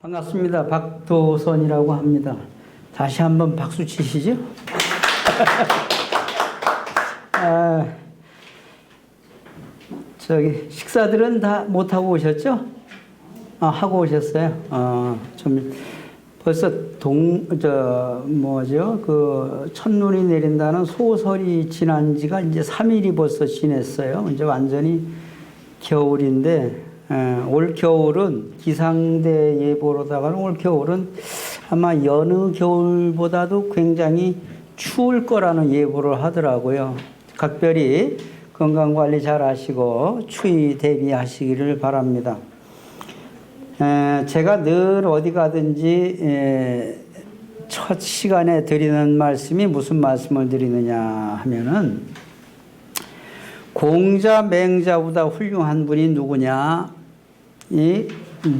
반갑습니다. 박도선이라고 합니다. 다시 한번 박수 치시죠. 식사들은 다 못하고 오셨죠? 하고 오셨어요. 좀 벌써 첫눈이 내린다는 소설이 지난 지가 이제 3일이 벌써 지났어요. 이제 완전히 겨울인데, 올 겨울은 기상대 예보로다가는 올 겨울은 아마 여느 겨울보다도 굉장히 추울 거라는 예보를 하더라고요. 각별히 건강관리 잘 하시고 추위 대비하시기를 바랍니다. 제가 늘 어디 가든지 첫 시간에 드리는 말씀이 무슨 말씀을 드리느냐 하면은, 공자 맹자보다 훌륭한 분이 누구냐? 이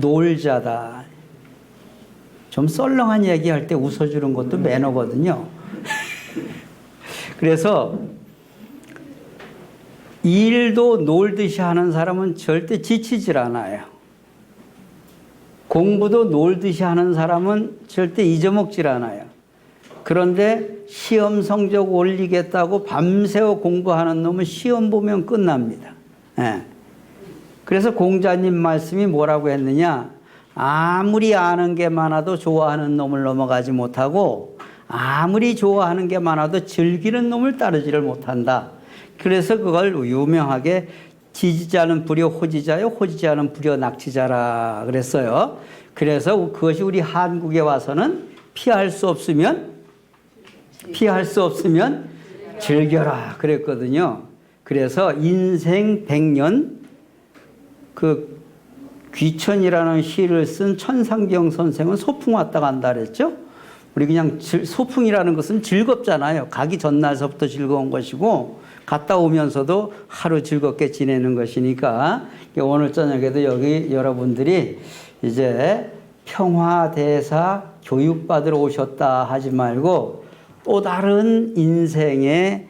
놀자다. 좀 썰렁한 얘기할 때 웃어주는 것도 매너거든요. 그래서 일도 놀듯이 하는 사람은 절대 지치질 않아요. 공부도 놀듯이 하는 사람은 절대 잊어먹질 않아요. 그런데 시험 성적 올리겠다고 밤새워 공부하는 놈은 시험 보면 끝납니다. 그래서 공자님 말씀이 뭐라고 했느냐? 아무리 아는 게 많아도 좋아하는 놈을 넘어가지 못하고, 아무리 좋아하는 게 많아도 즐기는 놈을 따르지를 못한다. 그래서 그걸 유명하게 지지자는 불효 호지자요, 호지자는 불효 낙지자라 그랬어요. 그래서 그것이 우리 한국에 와서는 피할 수 없으면 즐겨라 그랬거든요. 그래서 인생 100년, 그 귀천이라는 시를 쓴 천상병 선생은 소풍 왔다 간다 그랬죠. 우리 그냥 소풍이라는 것은 즐겁잖아요. 가기 전날서부터 즐거운 것이고 갔다 오면서도 하루 즐겁게 지내는 것이니까, 오늘 저녁에도 여기 여러분들이 이제 평화대사 교육받으러 오셨다 하지 말고 또 다른 인생에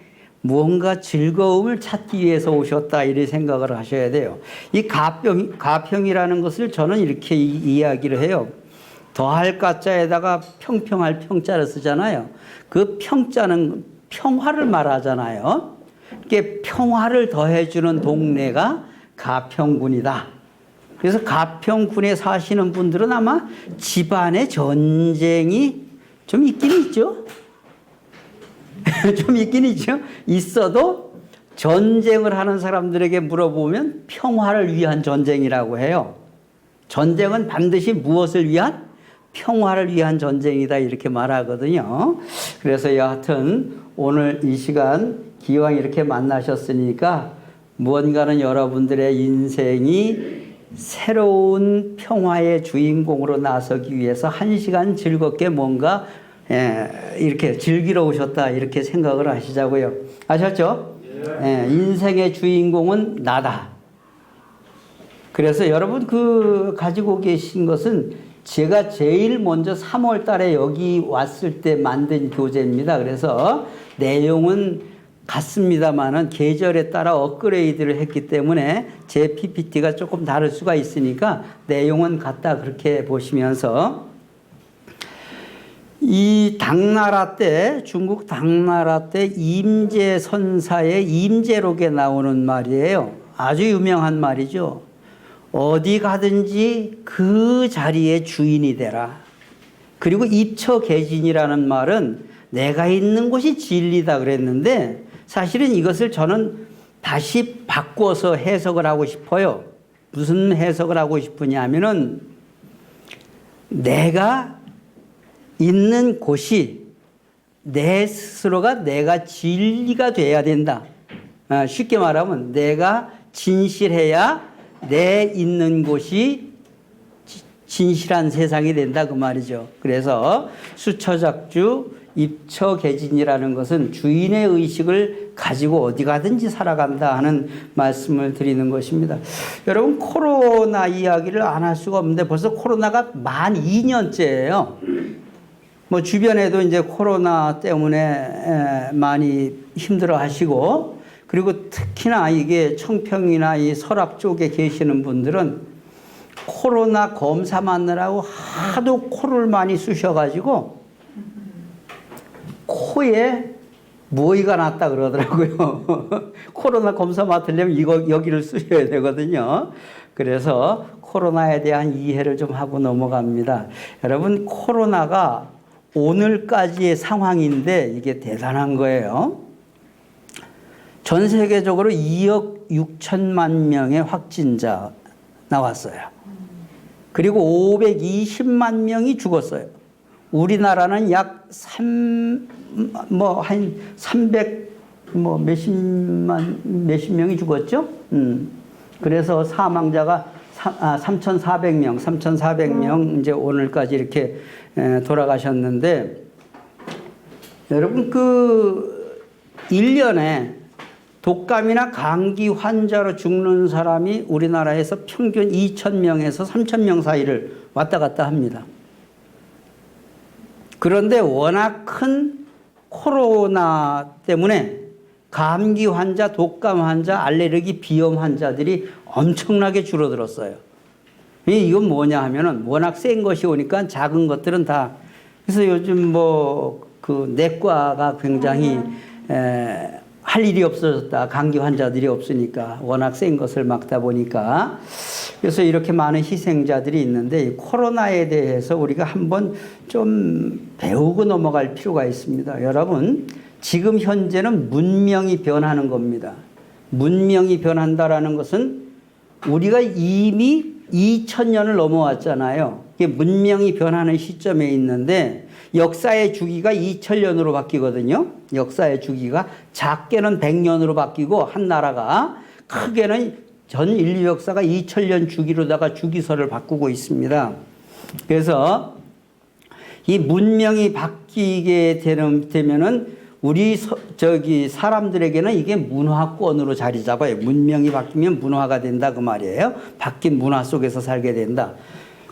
무언가 즐거움을 찾기 위해서 오셨다, 이렇게 생각을 하셔야 돼요. 이 가평이라는 것을 저는 이렇게 이야기를 해요. 더할 가짜에다가 평평할 평자를 쓰잖아요. 그 평자는 평화를 말하잖아요. 이게 평화를 더해주는 동네가 가평군이다. 그래서 가평군에 사시는 분들은 아마 집안에 전쟁이 좀 있긴 있죠. 좀 있긴 있죠. 있어도 전쟁을 하는 사람들에게 물어보면 평화를 위한 전쟁이라고 해요. 전쟁은 반드시 무엇을 위한? 평화를 위한 전쟁이다, 이렇게 말하거든요. 그래서 여하튼 오늘 이 시간 기왕 이렇게 만나셨으니까 무언가는 여러분들의 인생이 새로운 평화의 주인공으로 나서기 위해서 한 시간 즐겁게 뭔가 이렇게 즐기러 오셨다, 이렇게 생각을 하시자고요. 아셨죠? 인생의 주인공은 나다. 그래서 여러분 가지고 계신 것은 제가 제일 먼저 3월 달에 여기 왔을 때 만든 교재입니다. 그래서 내용은 같습니다만은 계절에 따라 업그레이드를 했기 때문에 제 PPT가 조금 다를 수가 있으니까 내용은 같다, 그렇게 보시면서, 이 당나라 때, 중국 당나라 때 임제 선사의 임제록에 나오는 말이에요. 아주 유명한 말이죠. 어디 가든지 그 자리의 주인이 되라. 그리고 입처계진이라는 말은 내가 있는 곳이 진리다 그랬는데, 사실은 이것을 저는 다시 바꿔서 해석을 하고 싶어요. 무슨 해석을 하고 싶으냐 하면은, 내가 있는 곳이 내 스스로가 내가 진리가 돼야 된다. 쉽게 말하면 내가 진실해야 내 있는 곳이 진실한 세상이 된다, 그 말이죠. 그래서 수처작주 입처계진이라는 것은 주인의 의식을 가지고 어디 가든지 살아간다 하는 말씀을 드리는 것입니다. 여러분, 코로나 이야기를 안 할 수가 없는데 벌써 코로나가 만 2년째예요. 뭐 주변에도 이제 코로나 때문에 많이 힘들어 하시고, 그리고 특히나 이게 청평이나 이 설악 쪽에 계시는 분들은 코로나 검사 받느라고 하도 코를 많이 쑤셔가지고 코에 모이가 났다 그러더라고요. 코로나 검사 맡으려면 여기를 쑤셔야 되거든요. 그래서 코로나에 대한 이해를 좀 하고 넘어갑니다. 여러분, 코로나가 오늘까지의 상황인데 이게 대단한 거예요. 전 세계적으로 2억 6천만 명의 확진자 나왔어요. 그리고 520만 명이 죽었어요. 우리나라는 약 300 몇십 명이 죽었죠. 그래서 사망자가 3,400명 이제 오늘까지 이렇게 돌아가셨는데, 여러분, 그 1년에 독감이나 감기 환자로 죽는 사람이 우리나라에서 평균 2,000명에서 3,000명 사이를 왔다 갔다 합니다. 그런데 워낙 큰 코로나 때문에 감기 환자, 독감 환자, 알레르기, 비염 환자들이 엄청나게 줄어들었어요. 이건 뭐냐 하면은 워낙 센 것이 오니까 작은 것들은 다. 그래서 요즘 그 내과가 굉장히 할 일이 없어졌다. 감기 환자들이 없으니까 워낙 센 것을 막다 보니까. 그래서 이렇게 많은 희생자들이 있는데, 이 코로나에 대해서 우리가 한번 좀 배우고 넘어갈 필요가 있습니다. 여러분, 지금 현재는 문명이 변하는 겁니다. 문명이 변한다라는 것은 우리가 이미 2000년을 넘어왔잖아요. 이게 문명이 변하는 시점에 있는데, 역사의 주기가 2000년으로 바뀌거든요. 역사의 주기가 작게는 100년으로 바뀌고, 한 나라가 크게는 전 인류 역사가 2000년 주기로다가 주기설을 바꾸고 있습니다. 그래서 이 문명이 바뀌게 되면은 우리 사람들에게는 이게 문화권으로 자리 잡아요. 문명이 바뀌면 문화가 된다 그 말이에요. 바뀐 문화 속에서 살게 된다.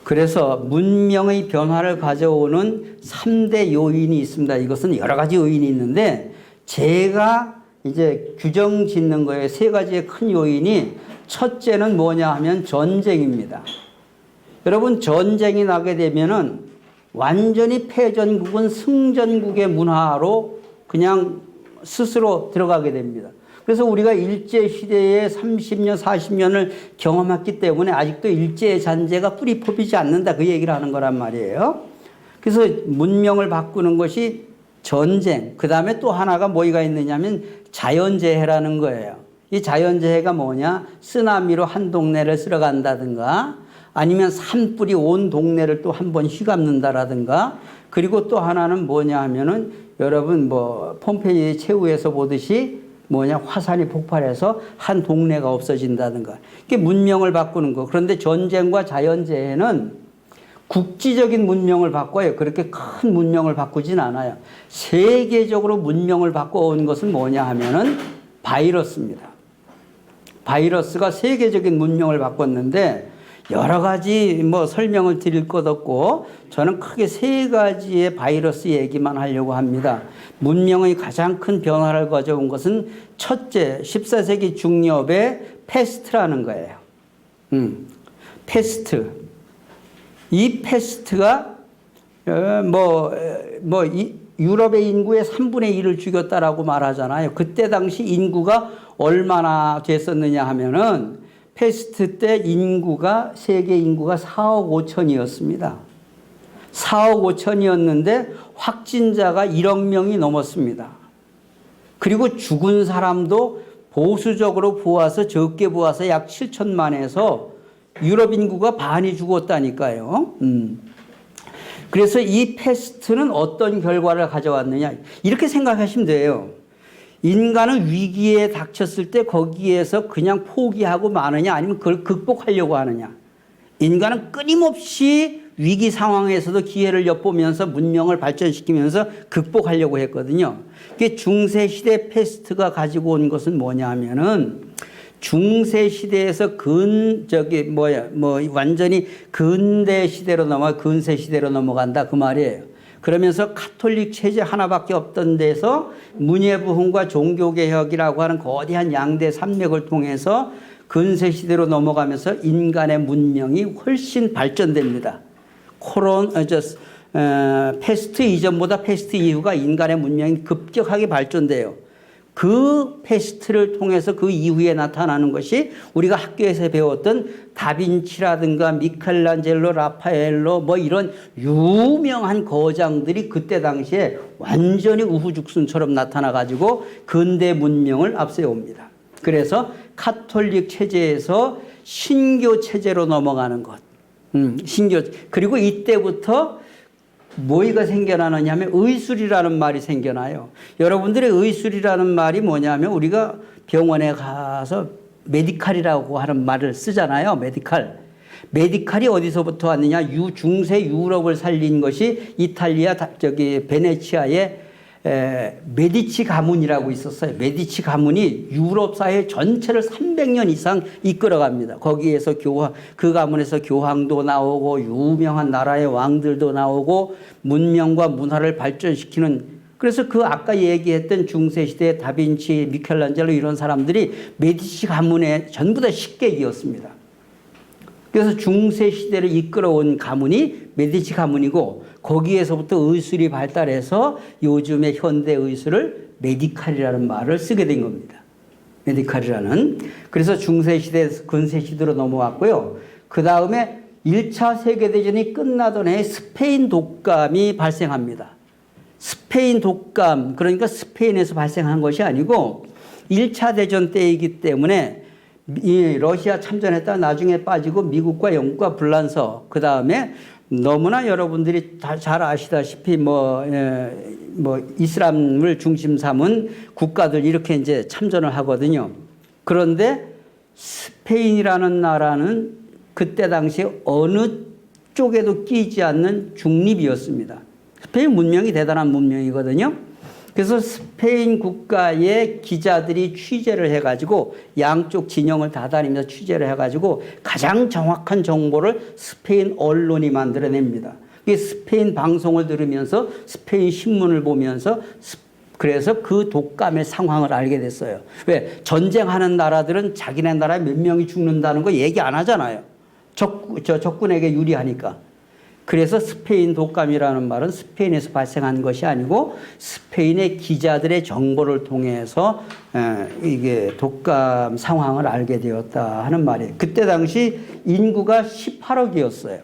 그래서 문명의 변화를 가져오는 3대 요인이 있습니다. 이것은 여러 가지 요인이 있는데, 제가 이제 규정 짓는 거에 3가지의 큰 요인이, 첫째는 뭐냐 하면 전쟁입니다. 여러분, 전쟁이 나게 되면은 완전히 패전국은 승전국의 문화로 그냥 스스로 들어가게 됩니다. 그래서 우리가 일제시대에 30년, 40년을 경험했기 때문에 아직도 일제의 잔재가 뿌리 뽑히지 않는다, 그 얘기를 하는 거란 말이에요. 그래서 문명을 바꾸는 것이 전쟁, 그 다음에 또 하나가 뭐가 있느냐면 자연재해라는 거예요. 이 자연재해가 뭐냐? 쓰나미로 한 동네를 쓸어간다든가, 아니면 산불이 온 동네를 또 한 번 휘감는다라든가, 그리고 또 하나는 뭐냐 하면은 여러분 폼페이 최후에서 보듯이 화산이 폭발해서 한 동네가 없어진다든가, 이게 문명을 바꾸는 거. 그런데 전쟁과 자연재해는 국지적인 문명을 바꿔요. 그렇게 큰 문명을 바꾸진 않아요. 세계적으로 문명을 바꿔온 것은 뭐냐 하면은 바이러스입니다. 바이러스가 세계적인 문명을 바꿨는데, 여러 가지 설명을 드릴 것 없고, 저는 크게 3가지의 바이러스 얘기만 하려고 합니다. 문명의 가장 큰 변화를 가져온 것은 첫째, 14세기 중엽의 패스트라는 거예요. 패스트. 이 패스트가 유럽의 인구의 3분의 1을 죽였다라고 말하잖아요. 그때 당시 인구가 얼마나 됐었느냐 하면은, 패스트 때 세계 인구가 4억 5천이었습니다. 4억 5천이었는데 확진자가 1억 명이 넘었습니다. 그리고 죽은 사람도 보수적으로 보아서, 적게 보아서 약 7천만에서 유럽 인구가 반이 죽었다니까요. 그래서 이 패스트는 어떤 결과를 가져왔느냐, 이렇게 생각하시면 돼요. 인간은 위기에 닥쳤을 때 거기에서 그냥 포기하고 마느냐, 아니면 그걸 극복하려고 하느냐. 인간은 끊임없이 위기 상황에서도 기회를 엿보면서 문명을 발전시키면서 극복하려고 했거든요. 그게 중세시대 패스트가 가지고 온 것은 뭐냐 하면은, 중세시대에서 완전히 근대 시대로 근세 시대로 넘어간다 그 말이에요. 그러면서 카톨릭 체제 하나밖에 없던 데서 문예부흥과 종교개혁이라고 하는 거대한 양대 산맥을 통해서 근세 시대로 넘어가면서 인간의 문명이 훨씬 발전됩니다. 패스트 이전보다 패스트 이후가 인간의 문명이 급격하게 발전돼요. 그 패스트를 통해서 그 이후에 나타나는 것이 우리가 학교에서 배웠던 다빈치라든가 미켈란젤로, 라파엘로 뭐 이런 유명한 거장들이 그때 당시에 완전히 우후죽순처럼 나타나가지고 근대 문명을 앞세웁니다. 그래서 카톨릭 체제에서 신교 체제로 넘어가는 것. 신교. 그리고 이때부터 뭐가 생겨나느냐 하면 의술이라는 말이 생겨나요. 여러분들의 의술이라는 말이 뭐냐면 우리가 병원에 가서 메디칼이라고 하는 말을 쓰잖아요. 메디칼. 메디칼이 어디서부터 왔느냐? 중세 유럽을 살린 것이 이탈리아 베네치아의 메디치 가문이라고 있었어요. 메디치 가문이 유럽 사회 전체를 300년 이상 이끌어갑니다. 거기에서 그 가문에서 교황도 나오고 유명한 나라의 왕들도 나오고 문명과 문화를 발전시키는, 그래서 그 아까 얘기했던 중세시대의 다빈치, 미켈란젤로 이런 사람들이 메디치 가문의 전부 다 식객이었습니다. 그래서 중세시대를 이끌어온 가문이 메디치 가문이고 거기에서부터 의술이 발달해서 요즘의 현대 의술을 메디칼이라는 말을 쓰게 된 겁니다. 메디칼이라는. 그래서 중세시대에서 근세시대로 넘어왔고요. 그 다음에 1차 세계대전이 끝나던 해에 스페인 독감이 발생합니다. 스페인 독감, 그러니까 스페인에서 발생한 것이 아니고 1차 대전 때이기 때문에 이 러시아 참전했다 나중에 빠지고 미국과 영국과 불란서, 그 다음에 너무나 여러분들이 잘 아시다시피 이슬람을 중심 삼은 국가들 이렇게 이제 참전을 하거든요. 그런데 스페인이라는 나라는 그때 당시에 어느 쪽에도 끼지 않는 중립이었습니다. 스페인 문명이 대단한 문명이거든요. 그래서 스페인 국가의 기자들이 취재를 해가지고 양쪽 진영을 다 다니면서 취재를 해가지고 가장 정확한 정보를 스페인 언론이 만들어냅니다. 스페인 방송을 들으면서 스페인 신문을 보면서 그래서 그 독감의 상황을 알게 됐어요. 왜? 전쟁하는 나라들은 자기네 나라에 몇 명이 죽는다는 거 얘기 안 하잖아요. 적군에게 유리하니까. 그래서 스페인 독감이라는 말은 스페인에서 발생한 것이 아니고 스페인의 기자들의 정보를 통해서 이게 독감 상황을 알게 되었다 하는 말이에요. 그때 당시 인구가 18억이었어요.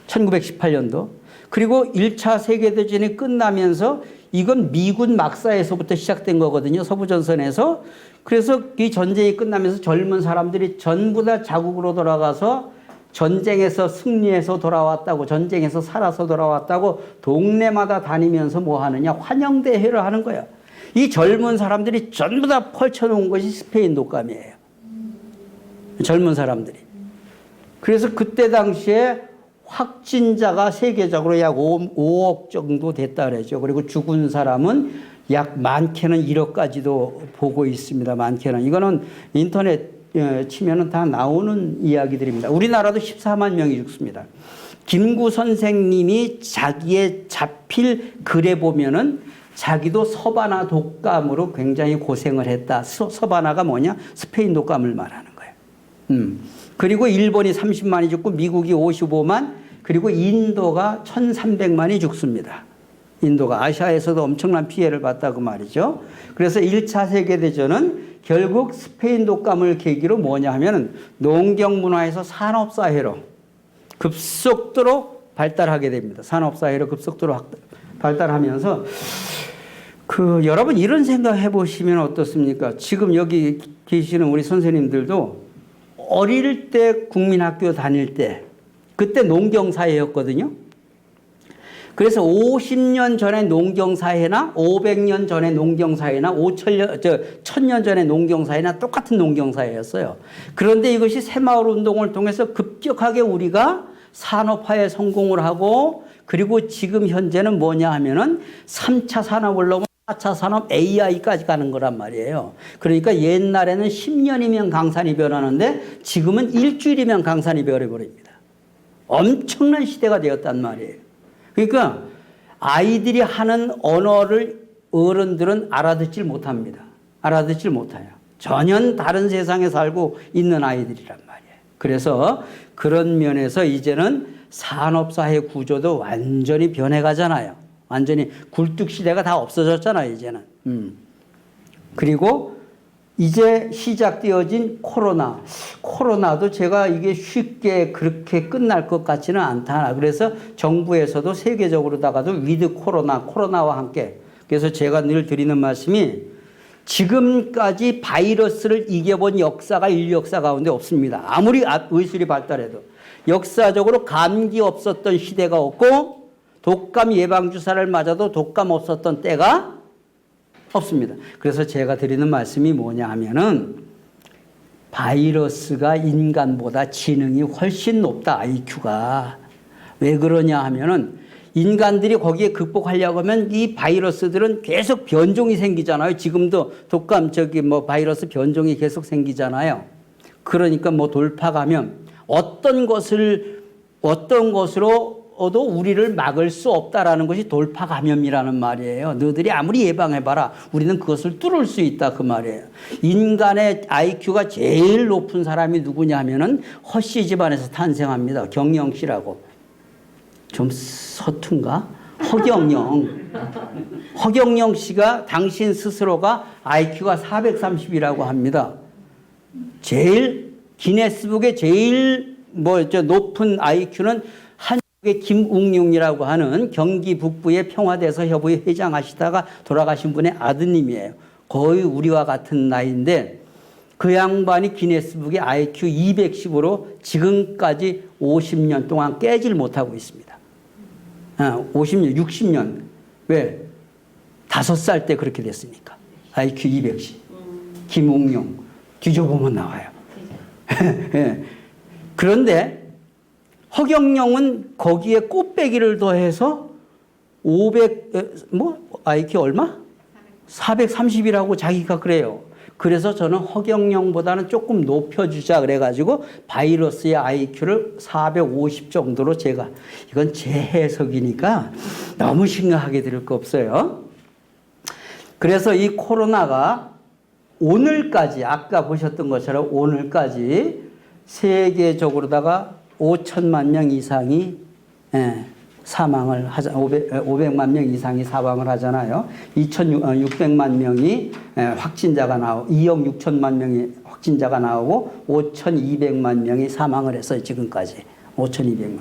1918년도. 그리고 1차 세계대전이 끝나면서 이건 미군 막사에서부터 시작된 거거든요. 서부전선에서. 그래서 이 전쟁이 끝나면서 젊은 사람들이 전부 다 자국으로 돌아가서 전쟁에서 승리해서 돌아왔다고, 전쟁에서 살아서 돌아왔다고 동네마다 다니면서 뭐 하느냐? 환영대회를 하는 거야. 이 젊은 사람들이 전부 다 펼쳐놓은 것이 스페인 독감이에요. 젊은 사람들이. 그래서 그때 당시에 확진자가 세계적으로 약 5억 정도 됐다 그러죠. 그리고 죽은 사람은 약 많게는 1억까지도 보고 있습니다. 많게는. 이거는 인터넷 치면은 다 나오는 이야기들입니다. 우리나라도 14만 명이 죽습니다. 김구 선생님이 자기의 자필 글에 보면은 자기도 서바나 독감으로 굉장히 고생을 했다. 서바나가 뭐냐? 스페인 독감을 말하는 거예요. 그리고 일본이 30만이 죽고 미국이 55만, 그리고 인도가 1300만이 죽습니다. 인도가 아시아에서도 엄청난 피해를 봤다고 말이죠. 그래서 1차 세계대전은 결국 스페인 독감을 계기로 뭐냐 하면은 농경 문화에서 산업사회로 급속도로 발달하게 됩니다. 산업사회로 급속도로 발달하면서 여러분 이런 생각 해보시면 어떻습니까? 지금 여기 계시는 우리 선생님들도 어릴 때 국민학교 다닐 때 그때 농경사회였거든요. 그래서 50년 전에 농경사회나 500년 전에 농경사회나 1000년 전에 농경사회나 똑같은 농경사회였어요. 그런데 이것이 새마을운동을 통해서 급격하게 우리가 산업화에 성공을 하고, 그리고 지금 현재는 뭐냐 하면은 3차 산업을 넘어 4차 산업 AI까지 가는 거란 말이에요. 그러니까 옛날에는 10년이면 강산이 변하는데 지금은 일주일이면 강산이 변해버립니다. 엄청난 시대가 되었단 말이에요. 그러니까 아이들이 하는 언어를 어른들은 알아듣질 못합니다. 알아듣질 못해요. 전혀 다른 세상에 살고 있는 아이들이란 말이에요. 그래서 그런 면에서 이제는 산업사회 구조도 완전히 변해가잖아요. 완전히 굴뚝시대가 다 없어졌잖아요, 이제는. 그리고 이제 시작되어진 코로나. 코로나도 제가 이게 쉽게 그렇게 끝날 것 같지는 않다. 그래서 정부에서도 세계적으로다가도 위드 코로나, 코로나와 함께. 그래서 제가 늘 드리는 말씀이 지금까지 바이러스를 이겨본 역사가 인류 역사 가운데 없습니다. 아무리 의술이 발달해도. 역사적으로 감기 없었던 시대가 없고 독감 예방주사를 맞아도 독감 없었던 때가 없습니다. 그래서 제가 드리는 말씀이 뭐냐 하면은 바이러스가 인간보다 지능이 훨씬 높다. IQ가. 왜 그러냐 하면은 인간들이 거기에 극복하려고 하면 이 바이러스들은 계속 변종이 생기잖아요. 지금도 독감 바이러스 변종이 계속 생기잖아요. 그러니까 돌파 감염 어떤 것으로도 우리를 막을 수 없다라는 것이 돌파 감염이라는 말이에요. 너희들이 아무리 예방해봐라. 우리는 그것을 뚫을 수 있다 그 말이에요. 인간의 IQ가 제일 높은 사람이 누구냐 하면은 허씨 집안에서 탄생합니다. 경영 씨라고. 좀 서툰가? 허경영 씨가 당신 스스로가 IQ가 430이라고 합니다. 제일 기네스북에 제일 높은 IQ는 한국의 김웅룡이라고 하는 경기 북부의 평화대서 협의회 회장하시다가 돌아가신 분의 아드님이에요. 거의 우리와 같은 나이인데 그 양반이 기네스북의 IQ 210으로 지금까지 50년 동안 깨질 못하고 있습니다. 50년, 60년. 왜? 5살 때 그렇게 됐으니까. IQ 210. 김웅룡. 뒤져보면 나와요. 그런데 허경영은 거기에 꽃배기를 더해서 IQ 얼마? 430이라고 자기가 그래요. 그래서 저는 허경영보다는 조금 높여주자 그래가지고 바이러스의 IQ를 450 정도로 이건 제 해석이니까 너무 심각하게 들을 거 없어요. 그래서 이 코로나가 오늘까지 아까 보셨던 것처럼 오늘까지 세계적으로다가 5천만 명 이상이 사망을 500만 명 이상이 사망을 하잖아요. 2,600만 명이 확진자가 나오고 2억 6천만 명이 확진자가 나오고 5,200만 명이 사망을 했어요. 지금까지 5,200만.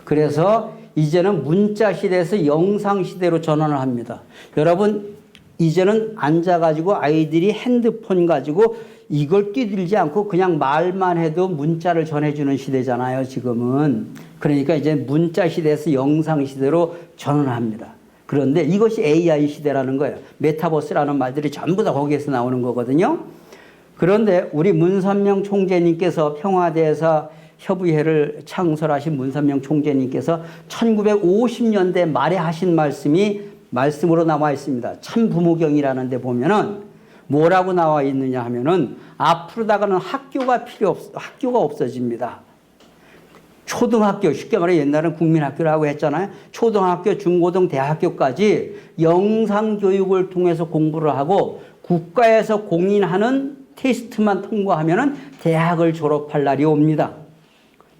그래서 이제는 문자 시대에서 영상 시대로 전환을 합니다. 여러분 이제는 앉아가지고 아이들이 핸드폰 가지고 이걸 뛰들지 않고 그냥 말만 해도 문자를 전해주는 시대잖아요, 지금은. 그러니까 이제 문자 시대에서 영상 시대로 전환합니다. 그런데 이것이 AI 시대라는 거예요. 메타버스라는 말들이 전부 다 거기에서 나오는 거거든요. 그런데 우리 문선명 총재님께서 평화대사 협의회를 창설하신 문선명 총재님께서 1950년대 말에 하신 말씀으로 나와 있습니다. 참부모경이라는 데 보면은 뭐라고 나와 있느냐 하면은 앞으로다가는 학교가 없어집니다. 초등학교, 쉽게 말해 옛날에는 국민학교라고 했잖아요. 초등학교, 중고등, 대학교까지 영상교육을 통해서 공부를 하고 국가에서 공인하는 테스트만 통과하면은 대학을 졸업할 날이 옵니다.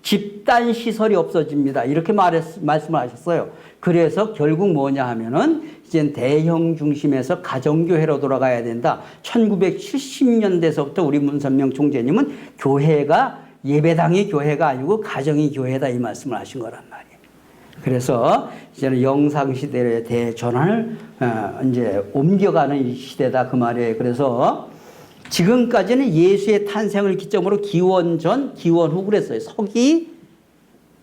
집단 시설이 없어집니다. 이렇게 말씀을 하셨어요. 그래서 결국 뭐냐 하면은 이제 대형 중심에서 가정교회로 돌아가야 된다. 1970년대서부터 우리 문선명 총재님은 예배당이 교회가 아니고 가정이 교회다 이 말씀을 하신 거란 말이에요. 그래서 이제는 영상시대의 대전환을 이제 옮겨가는 시대다 그 말이에요. 그래서 지금까지는 예수의 탄생을 기점으로 기원 전, 기원 후 그랬어요.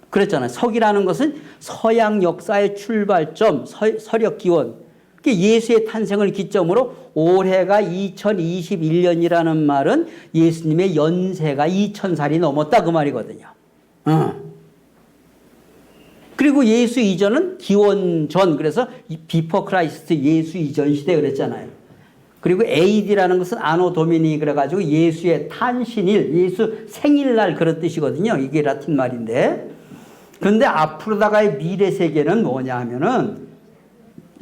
그랬잖아요. 서기라는 것은 서양 역사의 출발점, 서력 기원. 예수의 탄생을 기점으로 올해가 2021년이라는 말은 예수님의 연세가 2000살이 넘었다 그 말이거든요. 그리고 예수 이전은 기원 전, 그래서 비포 크라이스트 예수 이전 시대 그랬잖아요. 그리고 AD라는 것은 아노 도미니 그래가지고 예수의 탄신일, 예수 생일날 그런 뜻이거든요. 이게 라틴 말인데. 그런데 앞으로다가의 미래 세계는 뭐냐 하면은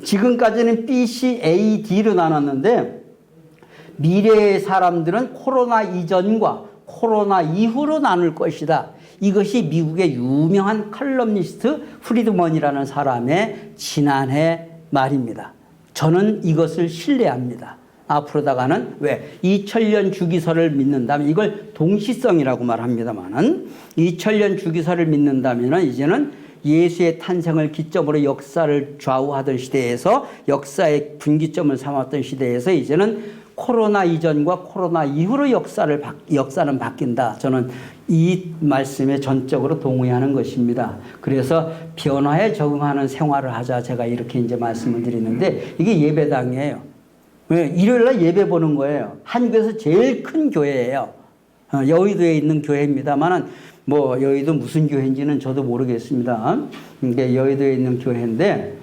지금까지는 BC, AD로 나눴는데 미래의 사람들은 코로나 이전과 코로나 이후로 나눌 것이다. 이것이 미국의 유명한 칼럼니스트 프리드먼이라는 사람의 지난해 말입니다. 저는 이것을 신뢰합니다. 앞으로다가는 왜 2000년 주기설을 믿는다면 이걸 동시성이라고 말합니다만은 2000년 주기설을 믿는다면은 이제는 예수의 탄생을 기점으로 역사를 좌우하던 시대에서 역사의 분기점을 삼았던 시대에서 이제는 코로나 이전과 코로나 이후로 역사는 바뀐다. 저는 이 말씀에 전적으로 동의하는 것입니다. 그래서 변화에 적응하는 생활을 하자. 제가 이렇게 이제 말씀을 드리는데 이게 예배당이에요. 왜? 일요일날 예배 보는 거예요. 한국에서 제일 큰 교회예요. 여의도에 있는 교회입니다만은 뭐 여의도 무슨 교회인지는 저도 모르겠습니다. 이게 여의도에 있는 교회인데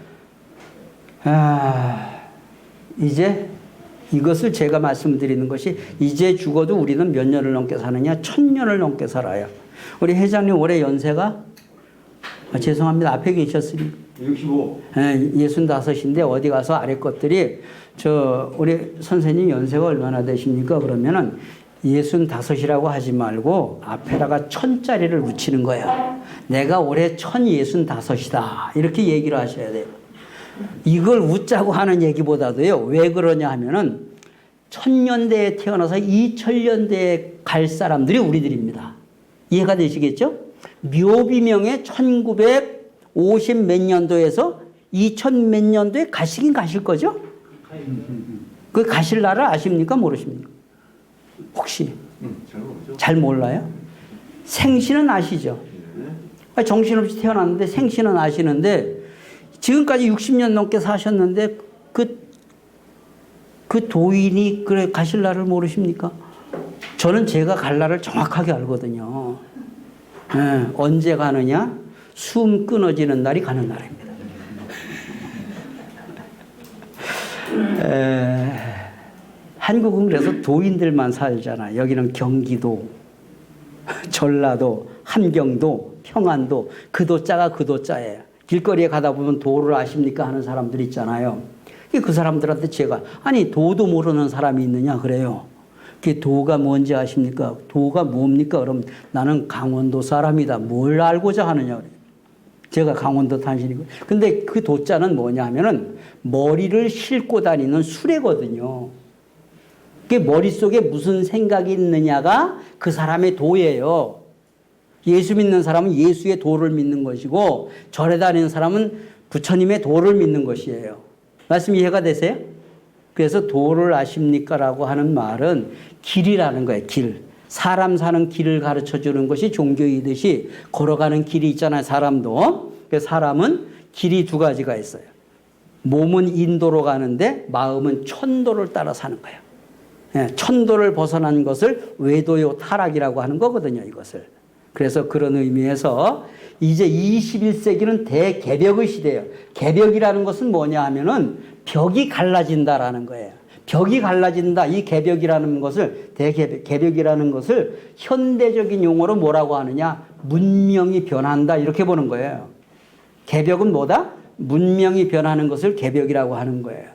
이제 이것을 제가 말씀드리는 것이 이제 죽어도 우리는 몇 년을 넘게 사느냐? 1000년을 넘게 살아요. 우리 회장님 올해 연세가 죄송합니다. 앞에 계셨으니 65. 65인데 어디 가서 아래 것들이 우리 선생님 연세가 얼마나 되십니까? 그러면은 65이라고 하지 말고 앞에다가 1000짜리를 붙이는 거야. 내가 올해 1065이다. 이렇게 얘기를 하셔야 돼요. 이걸 웃자고 하는 얘기보다도요. 왜 그러냐 하면은 1000년대에 태어나서 2000년대에 갈 사람들이 우리들입니다. 이해가 되시겠죠? 묘비명에 1950 몇 년도에서 2000 몇 년도에 가시긴 가실 거죠? 그 가실 날을 아십니까? 모르십니까? 혹시? 잘 몰라요? 생신은 아시죠? 정신없이 태어났는데 생신은 아시는데 지금까지 60년 넘게 사셨는데 그 도인이 그래 가실 날을 모르십니까? 저는 제가 갈 날을 정확하게 알거든요. 언제 가느냐? 숨 끊어지는 날이 가는 날입니다. 한국은 그래서 도인들만 살잖아. 여기는 경기도, 전라도, 함경도, 평안도 그 도자가 그 도자예요. 길거리에 가다 보면 도를 아십니까 하는 사람들 있잖아요. 그 사람들한테 제가 아니 도도 모르는 사람이 있느냐 그래요. 그 도가 뭔지 아십니까? 도가 뭡니까? 그럼 나는 강원도 사람이다. 뭘 알고자 하느냐 그래요. 제가 강원도 탄신이고. 근데 그 도자는 뭐냐 하면은 머리를 싣고 다니는 수레거든요. 그게 머릿속에 무슨 생각이 있느냐가 그 사람의 도예요. 예수 믿는 사람은 예수의 도를 믿는 것이고 절에 다니는 사람은 부처님의 도를 믿는 것이에요. 말씀 이해가 되세요? 그래서 도를 아십니까? 라고 하는 말은 길이라는 거예요. 길. 사람 사는 길을 가르쳐 주는 것이 종교이듯이 걸어가는 길이 있잖아요. 사람도. 그래서 사람은 길이 두 가지가 있어요. 몸은 인도로 가는데 마음은 천도를 따라 사는 거예요. 천도를 벗어난 것을 외도요 타락이라고 하는 거거든요. 이것을. 그래서 그런 의미에서 이제 21세기는 대개벽의 시대예요. 개벽이라는 것은 뭐냐 하면은 벽이 갈라진다라는 거예요. 벽이 갈라진다. 이 개벽이라는 것을 개벽이라는 것을 현대적인 용어로 뭐라고 하느냐? 문명이 변한다. 이렇게 보는 거예요. 개벽은 뭐다? 문명이 변하는 것을 개벽이라고 하는 거예요.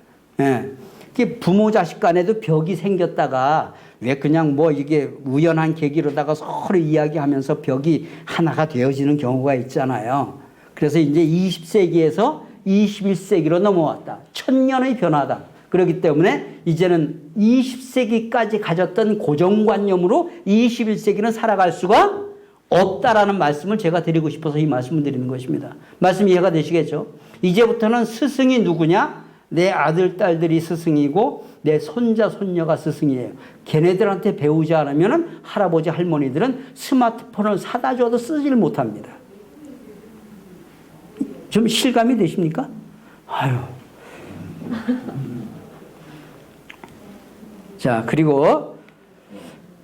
부모 자식 간에도 벽이 생겼다가 왜 그냥 뭐 이게 우연한 계기로다가 서로 이야기하면서 벽이 하나가 되어지는 경우가 있잖아요. 그래서 이제 20세기에서 21세기로 넘어왔다. 1000년의 변화다. 그렇기 때문에 이제는 20세기까지 가졌던 고정관념으로 21세기는 살아갈 수가 없다라는 말씀을 제가 드리고 싶어서 이 말씀을 드리는 것입니다. 말씀 이해가 되시겠죠? 이제부터는 스승이 누구냐? 내 아들, 딸들이 스승이고 내 손자, 손녀가 스승이에요. 걔네들한테 배우지 않으면 할아버지, 할머니들은 스마트폰을 사다 줘도 쓰지를 못합니다. 좀 실감이 되십니까? 아유. 자, 그리고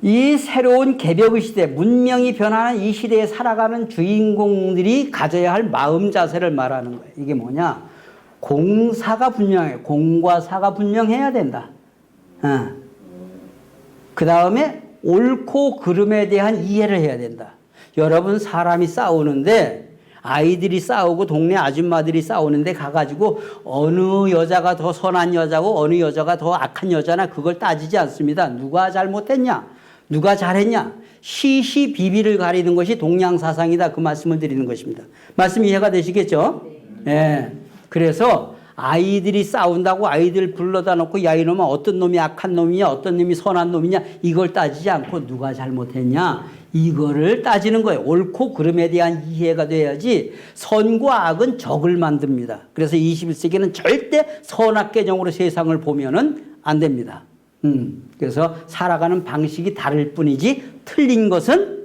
이 새로운 개벽의 시대, 문명이 변하는 이 시대에 살아가는 주인공들이 가져야 할 마음 자세를 말하는 거예요. 이게 뭐냐? 공사가 분명해요. 공과 사가 분명해야 된다. 그 다음에 옳고 그름에 대한 이해를 해야 된다. 여러분 사람이 싸우는데 아이들이 싸우고 동네 아줌마들이 싸우는데 가가지고 어느 여자가 더 선한 여자고 어느 여자가 더 악한 여자나 그걸 따지지 않습니다. 누가 잘못했냐? 누가 잘했냐? 시시비비를 가리는 것이 동양사상이다. 그 말씀을 드리는 것입니다. 말씀 이해가 되시겠죠? 예. 그래서 아이들이 싸운다고 아이들 불러다 놓고 야 이놈아 어떤 놈이 악한 놈이냐 어떤 놈이 선한 놈이냐 이걸 따지지 않고 누가 잘못했냐 이거를 따지는 거예요. 옳고 그름에 대한 이해가 돼야지 선과 악은 적을 만듭니다. 그래서 21세기는 절대 선악개정으로 세상을 보면은 안 됩니다. 그래서 살아가는 방식이 다를 뿐이지 틀린 것은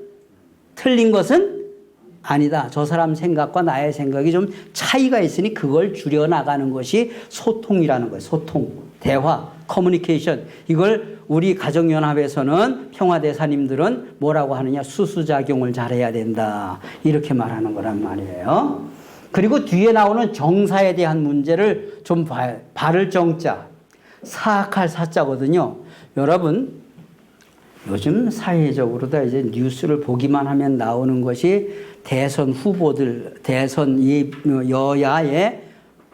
아니다. 저 사람 생각과 나의 생각이 좀 차이가 있으니 그걸 줄여나가는 것이 소통이라는 거예요. 소통, 대화, 커뮤니케이션. 이걸 우리 가정연합에서는 평화대사님들은 뭐라고 하느냐. 수수작용을 잘해야 된다. 이렇게 말하는 거란 말이에요. 그리고 뒤에 나오는 정사에 대한 문제를 좀 봐요. 바를 정자, 사악할 사자거든요. 여러분, 요즘 사회적으로 다 이제 뉴스를 보기만 하면 나오는 것이 대선 후보들, 대선 여야에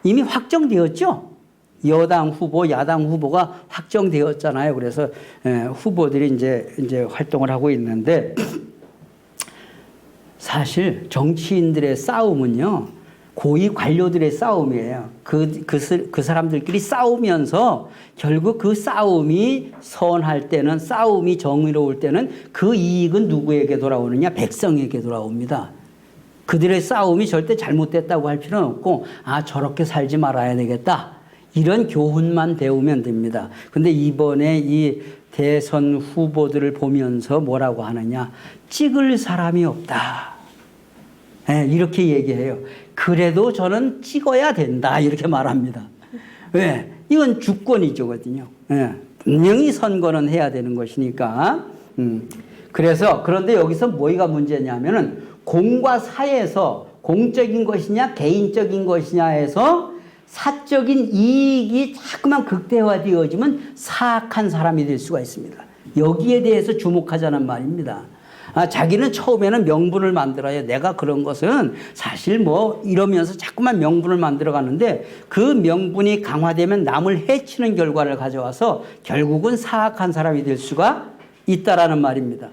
이미 확정되었죠. 여당 후보, 야당 후보가 확정되었잖아요. 그래서 후보들이 이제 활동을 하고 있는데 사실 정치인들의 싸움은요. 고위 관료들의 싸움이에요. 그 사람들끼리 싸우면서 결국 그 싸움이 선할 때는 싸움이 정의로울 때는 그 이익은 누구에게 돌아오느냐? 백성에게 돌아옵니다. 그들의 싸움이 절대 잘못됐다고 할 필요는 없고 아 저렇게 살지 말아야 되겠다. 이런 교훈만 배우면 됩니다. 근데 이번에 이 대선 후보들을 보면서 뭐라고 하느냐? 찍을 사람이 없다. 네, 이렇게 얘기해요. 그래도 저는 찍어야 된다. 이렇게 말합니다. 왜? 이건 주권이죠거든요. 네, 분명히 선거는 해야 되는 것이니까. 그래서 그런데 여기서 뭐가 문제냐면은 공과 사에서 공적인 것이냐 개인적인 것이냐에서 사적인 이익이 자꾸만 극대화되어지면 사악한 사람이 될 수가 있습니다. 여기에 대해서 주목하자는 말입니다. 자기는 처음에는 명분을 만들어야 내가 그런 것은 사실 뭐 이러면서 자꾸만 명분을 만들어 가는데 그 명분이 강화되면 남을 해치는 결과를 가져와서 결국은 사악한 사람이 될 수가 있다라는 말입니다.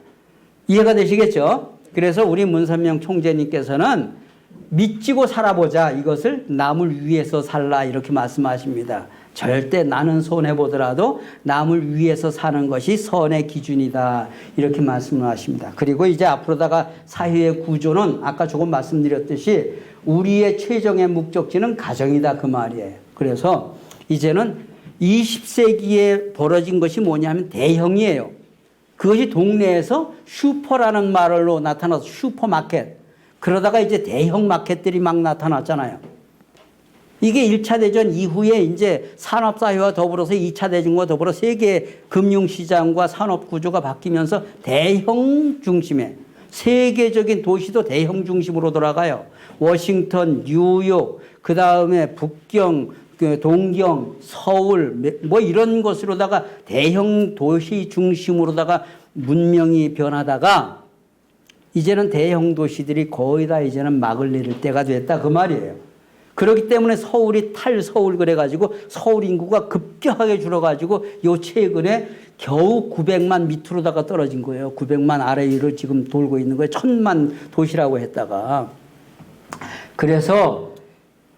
이해가 되시겠죠? 그래서 우리 문선명 총재님께서는 믿지고 살아보자 이것을 남을 위해서 살라 이렇게 말씀하십니다. 절대 나는 손해보더라도 남을 위해서 사는 것이 선의 기준이다. 이렇게 말씀을 하십니다. 그리고 이제 앞으로다가 사회의 구조는 아까 조금 말씀드렸듯이 우리의 최종의 목적지는 가정이다. 그 말이에요. 그래서 이제는 20세기에 벌어진 것이 뭐냐면 대형이에요. 그것이 동네에서 슈퍼라는 말로 나타나서 슈퍼마켓. 그러다가 이제 대형 마켓들이 막 나타났잖아요. 이게 1차 대전 이후에 이제 산업사회와 더불어서 2차 대전과 더불어 세계 금융시장과 산업 구조가 바뀌면서 대형 중심에 세계적인 도시도 대형 중심으로 돌아가요. 워싱턴, 뉴욕, 그 다음에 북경, 동경, 서울 뭐 이런 것으로다가 대형 도시 중심으로다가 문명이 변하다가 이제는 대형 도시들이 거의 다 이제는 막을 내릴 때가 됐다 그 말이에요. 그렇기 때문에 서울이 탈서울 그래가지고 서울 인구가 급격하게 줄어가지고 요 최근에 겨우 900만 밑으로다가 떨어진 거예요. 900만 아래 위로 지금 돌고 있는 거예요. 1000만 도시라고 했다가. 그래서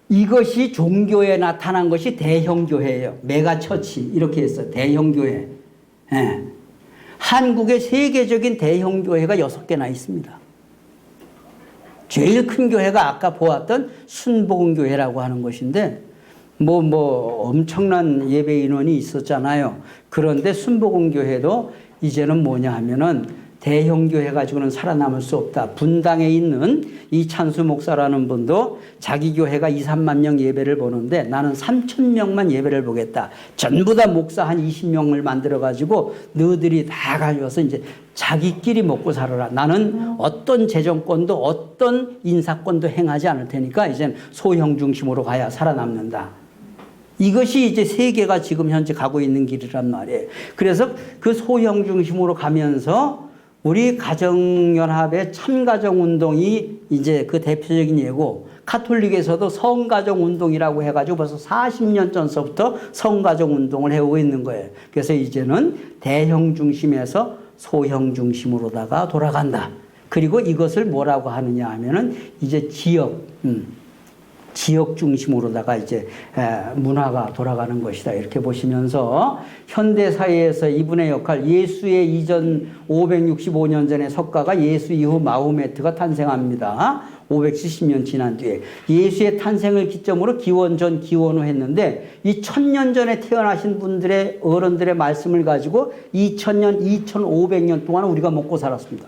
이것이 종교에 나타난 것이 대형교회예요. 메가처치 이렇게 했어요. 대형교회. 예. 한국에 세계적인 대형교회가 6개나 있습니다. 제일 큰 교회가 아까 보았던 순복음교회라고 하는 것인데 뭐 엄청난 예배 인원이 있었잖아요. 그런데 순복음교회도 이제는 뭐냐 하면은 대형교회 가지고는 살아남을 수 없다. 분당에 있는 이찬수 목사라는 분도 자기 교회가 2, 3만 명 예배를 보는데 나는 3,000명만 예배를 보겠다. 전부 다 목사 한 20명을 만들어가지고 너희들이 다 가져와서 이제 자기끼리 먹고 살아라. 나는 어떤 재정권도 어떤 인사권도 행하지 않을 테니까 이제는 소형 중심으로 가야 살아남는다. 이것이 이제 세계가 지금 현재 가고 있는 길이란 말이에요. 그래서 그 소형 중심으로 가면서 우리 가정연합의 참가정운동이 이제 그 대표적인 예고, 카톨릭에서도 성가정 운동이라고 해가지고 벌써 40년 전서부터 성가정 운동을 해오고 있는 거예요. 그래서 이제는 대형 중심에서 소형 중심으로다가 돌아간다. 그리고 이것을 뭐라고 하느냐 하면은 이제 지역 중심으로다가 이제 문화가 돌아가는 것이다. 이렇게 보시면서 현대 사회에서 이분의 역할, 예수의 이전 565년 전의 석가가 예수 이후 마호메트가 탄생합니다. 570년 지난 뒤에 예수의 탄생을 기점으로 기원전 기원후 했는데 이 1000년 전에 태어나신 분들의 어른들의 말씀을 가지고 2000년 2500년 동안 우리가 먹고 살았습니다.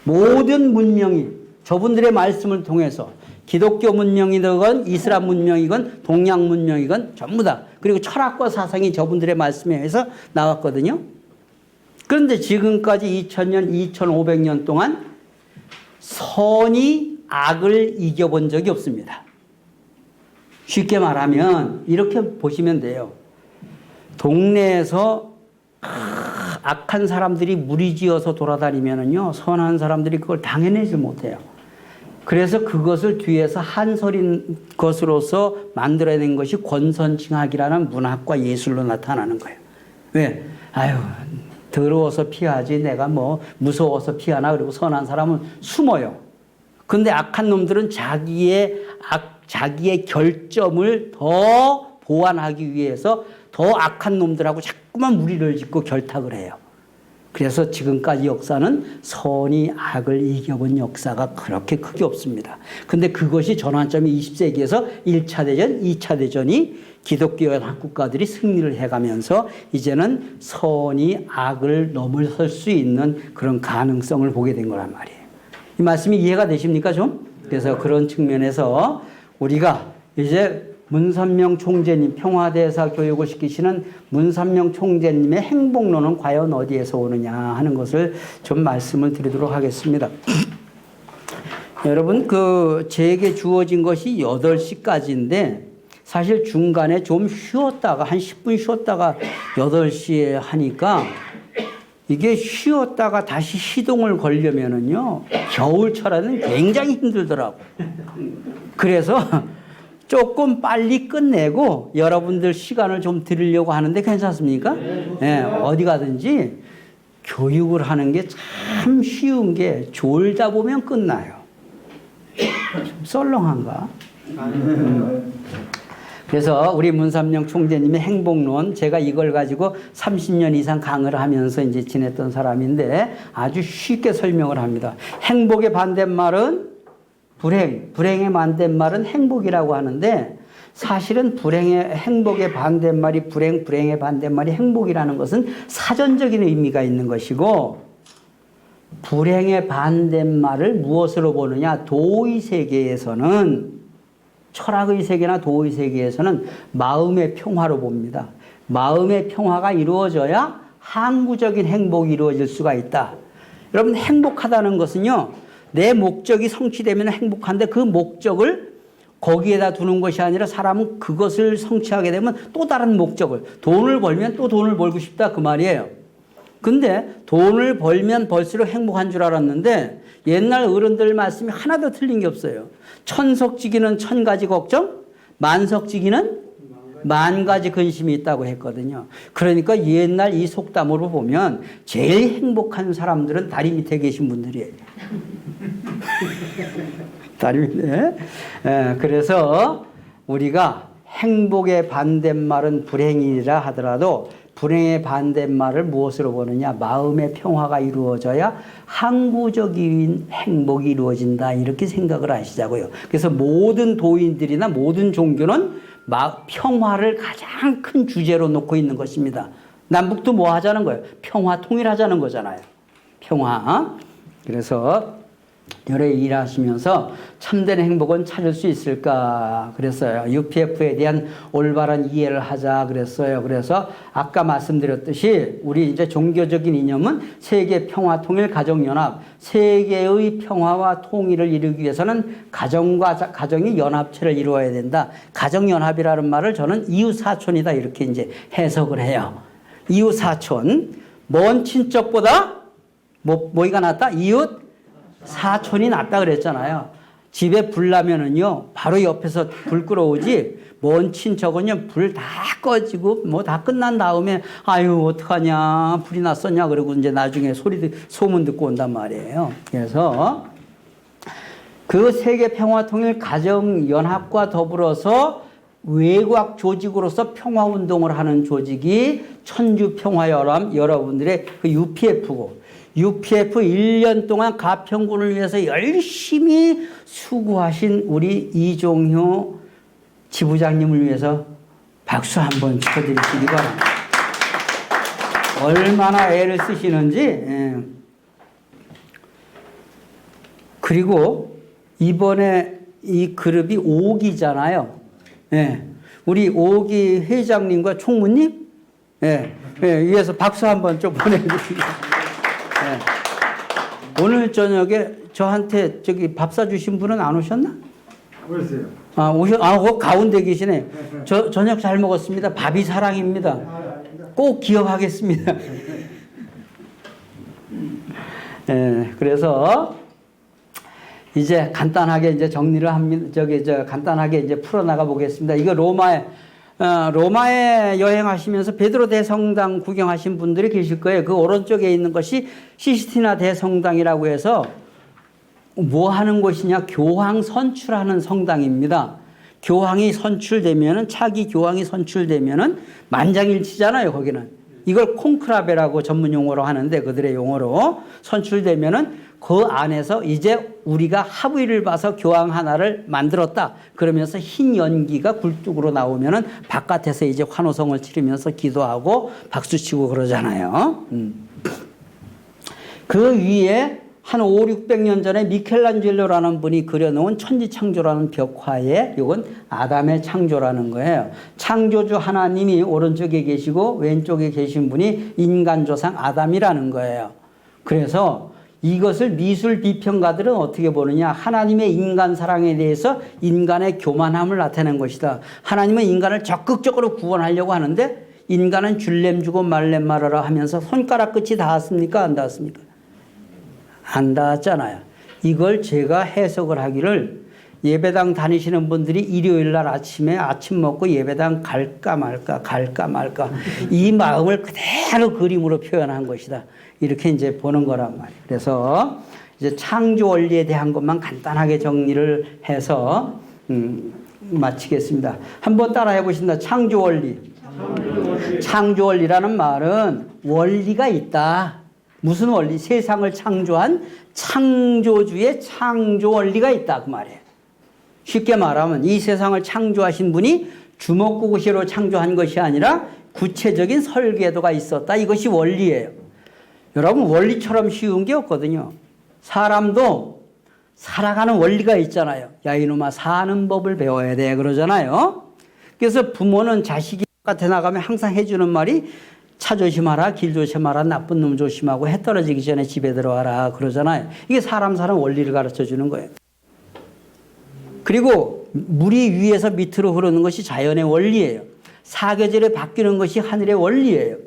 모든 문명이 저분들의 말씀을 통해서 기독교 문명이건 이슬람 문명이건 동양 문명이건 전부 다, 그리고 철학과 사상이 저분들의 말씀에 의해서 나왔거든요. 그런데 지금까지 2000년 2500년 동안 선이 악을 이겨본 적이 없습니다. 쉽게 말하면 이렇게 보시면 돼요. 동네에서 악한 사람들이 무리지어서 돌아다니면은요, 선한 사람들이 그걸 당해내지 못해요. 그래서 그것을 뒤에서 한설인 것으로서 만들어낸 것이 권선징악이라는 문학과 예술로 나타나는 거예요. 왜? 아유, 더러워서 피하지 내가 뭐 무서워서 피하나. 그리고 선한 사람은 숨어요. 근데 악한 놈들은 자기의 결점을 더 보완하기 위해서 더 악한 놈들하고 자꾸만 무리를 짓고 결탁을 해요. 그래서 지금까지 역사는 선이 악을 이겨본 역사가 그렇게 크게 없습니다. 근데 그것이 전환점이 20세기에서 1차 대전, 2차 대전이 기독교 연합 국가들이 승리를 해가면서 이제는 선이 악을 넘어설 수 있는 그런 가능성을 보게 된 거란 말이에요. 이 말씀이 이해가 되십니까 좀? 그래서 그런 측면에서 우리가 이제 문선명 총재님, 평화대사 교육을 시키시는 문선명 총재님의 행복론은 과연 어디에서 오느냐 하는 것을 좀 말씀을 드리도록 하겠습니다. 여러분, 제게 주어진 것이 8시까지인데 사실 중간에 좀 쉬었다가 한 10분 쉬었다가 8시에 하니까 이게 쉬었다가 다시 시동을 걸려면은요, 겨울철에는 굉장히 힘들더라고요. 그래서 조금 빨리 끝내고 여러분들 시간을 좀 드리려고 하는데 괜찮습니까? 네, 어디 가든지 교육을 하는 게 참 쉬운 게 졸다 보면 끝나요. 좀 썰렁한가? 그래서 우리 문삼영 총재님의 행복론, 제가 이걸 가지고 30년 이상 강의를 하면서 이제 지냈던 사람인데 아주 쉽게 설명을 합니다. 행복의 반대말은 불행의 반대말은 행복이라고 하는데 사실은 행복의 반대말이 불행의 반대말이 행복이라는 것은 사전적인 의미가 있는 것이고, 불행의 반대말을 무엇으로 보느냐? 도의 세계에서는, 철학의 세계나 도의 세계에서는 마음의 평화로 봅니다. 마음의 평화가 이루어져야 항구적인 행복이 이루어질 수가 있다. 여러분, 행복하다는 것은요, 내 목적이 성취되면 행복한데 그 목적을 거기에다 두는 것이 아니라 사람은 그것을 성취하게 되면 또 다른 목적을, 돈을 벌면 또 돈을 벌고 싶다 그 말이에요. 근데 돈을 벌면 벌수록 행복한 줄 알았는데 옛날 어른들 말씀이 하나도 틀린 게 없어요. 천석지기는 1000가지 걱정, 만석지기는 10,000가지 근심이 있다고 했거든요. 그러니까 옛날 이 속담으로 보면 제일 행복한 사람들은 다리 밑에 계신 분들이에요. 다리 밑에. 그래서 우리가 행복의 반대말은 불행이라 하더라도 불행의 반대말을 무엇으로 보느냐? 마음의 평화가 이루어져야 항구적인 행복이 이루어진다. 이렇게 생각을 하시자고요. 그래서 모든 도인들이나 모든 종교는 평화를 가장 큰 주제로 놓고 있는 것입니다. 남북도 뭐 하자는 거예요? 평화 통일하자는 거잖아요. 평화. 그래서 여러 일하시면서 참된 행복은 찾을 수 있을까 그랬어요. UPF에 대한 올바른 이해를 하자 그랬어요. 그래서 아까 말씀드렸듯이 우리 이제 종교적인 이념은 세계 평화 통일 가정연합, 세계의 평화와 통일을 이루기 위해서는 가정이 연합체를 이루어야 된다. 가정연합이라는 말을 저는 이웃사촌이다 이렇게 이제 해석을 해요. 이웃사촌, 먼 친척보다 뭐가 낫다? 이웃 사촌이 낫다 그랬잖아요. 집에 불 나면은요, 바로 옆에서 불 끌어오지, 먼 친척은요, 불 다 꺼지고, 뭐 다 끝난 다음에, 아유, 어떡하냐, 불이 났었냐, 그러고 이제 나중에 소문 듣고 온단 말이에요. 그래서, 그 세계평화통일 가정연합과 더불어서 외곽 조직으로서 평화운동을 하는 조직이 천주평화연합, 여러분들의 그 UPF고, UPF 1년 동안 가평군을 위해서 열심히 수고하신 우리 이종효 지부장님을 위해서 박수 한번 쳐드리시기 바랍니다. 얼마나 애를 쓰시는지. 예. 그리고 이번에 이 그룹이 5기잖아요. 예. 우리 5기 회장님과 총무님, 예. 예. 위에서 박수 한번 좀 보내드립니다. 예. 오늘 저녁에 저한테 저기 밥 사주신 분은 안 오셨나? 오셨어요. 그 가운데 계시네. 저녁 잘 먹었습니다. 밥이 사랑입니다. 꼭 기억하겠습니다. 예. 그래서 이제 간단하게 이제 정리를 합니다. 간단하게 이제 풀어나가 보겠습니다. 이거 로마에 여행하시면서 베드로 대성당 구경하신 분들이 계실 거예요. 그 오른쪽에 있는 것이 시스티나 대성당이라고 해서 뭐 하는 곳이냐? 교황 선출하는 성당입니다. 교황이 선출되면은, 차기 교황이 선출되면은 만장일치잖아요, 거기는. 이걸 콘크라베라고 전문 용어로 하는데, 그들의 용어로 선출되면은 그 안에서 이제 우리가 합의를 봐서 교황 하나를 만들었다. 그러면서 흰 연기가 굴뚝으로 나오면은 바깥에서 이제 환호성을 치르면서 기도하고 박수치고 그러잖아요. 그 위에 한 5, 600년 전에 미켈란젤로라는 분이 그려놓은 천지창조라는 벽화에 이건 아담의 창조라는 거예요. 창조주 하나님이 오른쪽에 계시고 왼쪽에 계신 분이 인간조상 아담이라는 거예요. 그래서 이것을 미술 비평가들은 어떻게 보느냐. 하나님의 인간 사랑에 대해서 인간의 교만함을 나타낸 것이다. 하나님은 인간을 적극적으로 구원하려고 하는데 인간은 줄렘 주고 말렘 말하라 하면서 손가락 끝이 닿았습니까? 안 닿았습니까? 안 닿았잖아요. 이걸 제가 해석을 하기를 예배당 다니시는 분들이 일요일 날 아침에 아침 먹고 예배당 갈까 말까 이 마음을 그대로 그림으로 표현한 것이다. 이렇게 이제 보는 거란 말이에요. 그래서 이제 창조 원리에 대한 것만 간단하게 정리를 해서 마치겠습니다. 한번 따라해 보신다. 창조 원리. 창조 원리라는 말은 원리가 있다. 무슨 원리? 세상을 창조한 창조주의 창조 원리가 있다. 그 말이에요. 쉽게 말하면 이 세상을 창조하신 분이 주먹구구시로 창조한 것이 아니라 구체적인 설계도가 있었다. 이것이 원리예요. 여러분, 원리처럼 쉬운 게 없거든요. 사람도 살아가는 원리가 있잖아요. 야, 이놈아, 사는 법을 배워야 돼. 그러잖아요. 그래서 부모는 자식이 바깥에 나가면 항상 해주는 말이 차 조심하라, 길 조심하라, 나쁜 놈 조심하고 해 떨어지기 전에 집에 들어와라. 그러잖아요. 이게 사람 사는 원리를 가르쳐 주는 거예요. 그리고 물이 위에서 밑으로 흐르는 것이 자연의 원리예요. 사계절에 바뀌는 것이 하늘의 원리예요.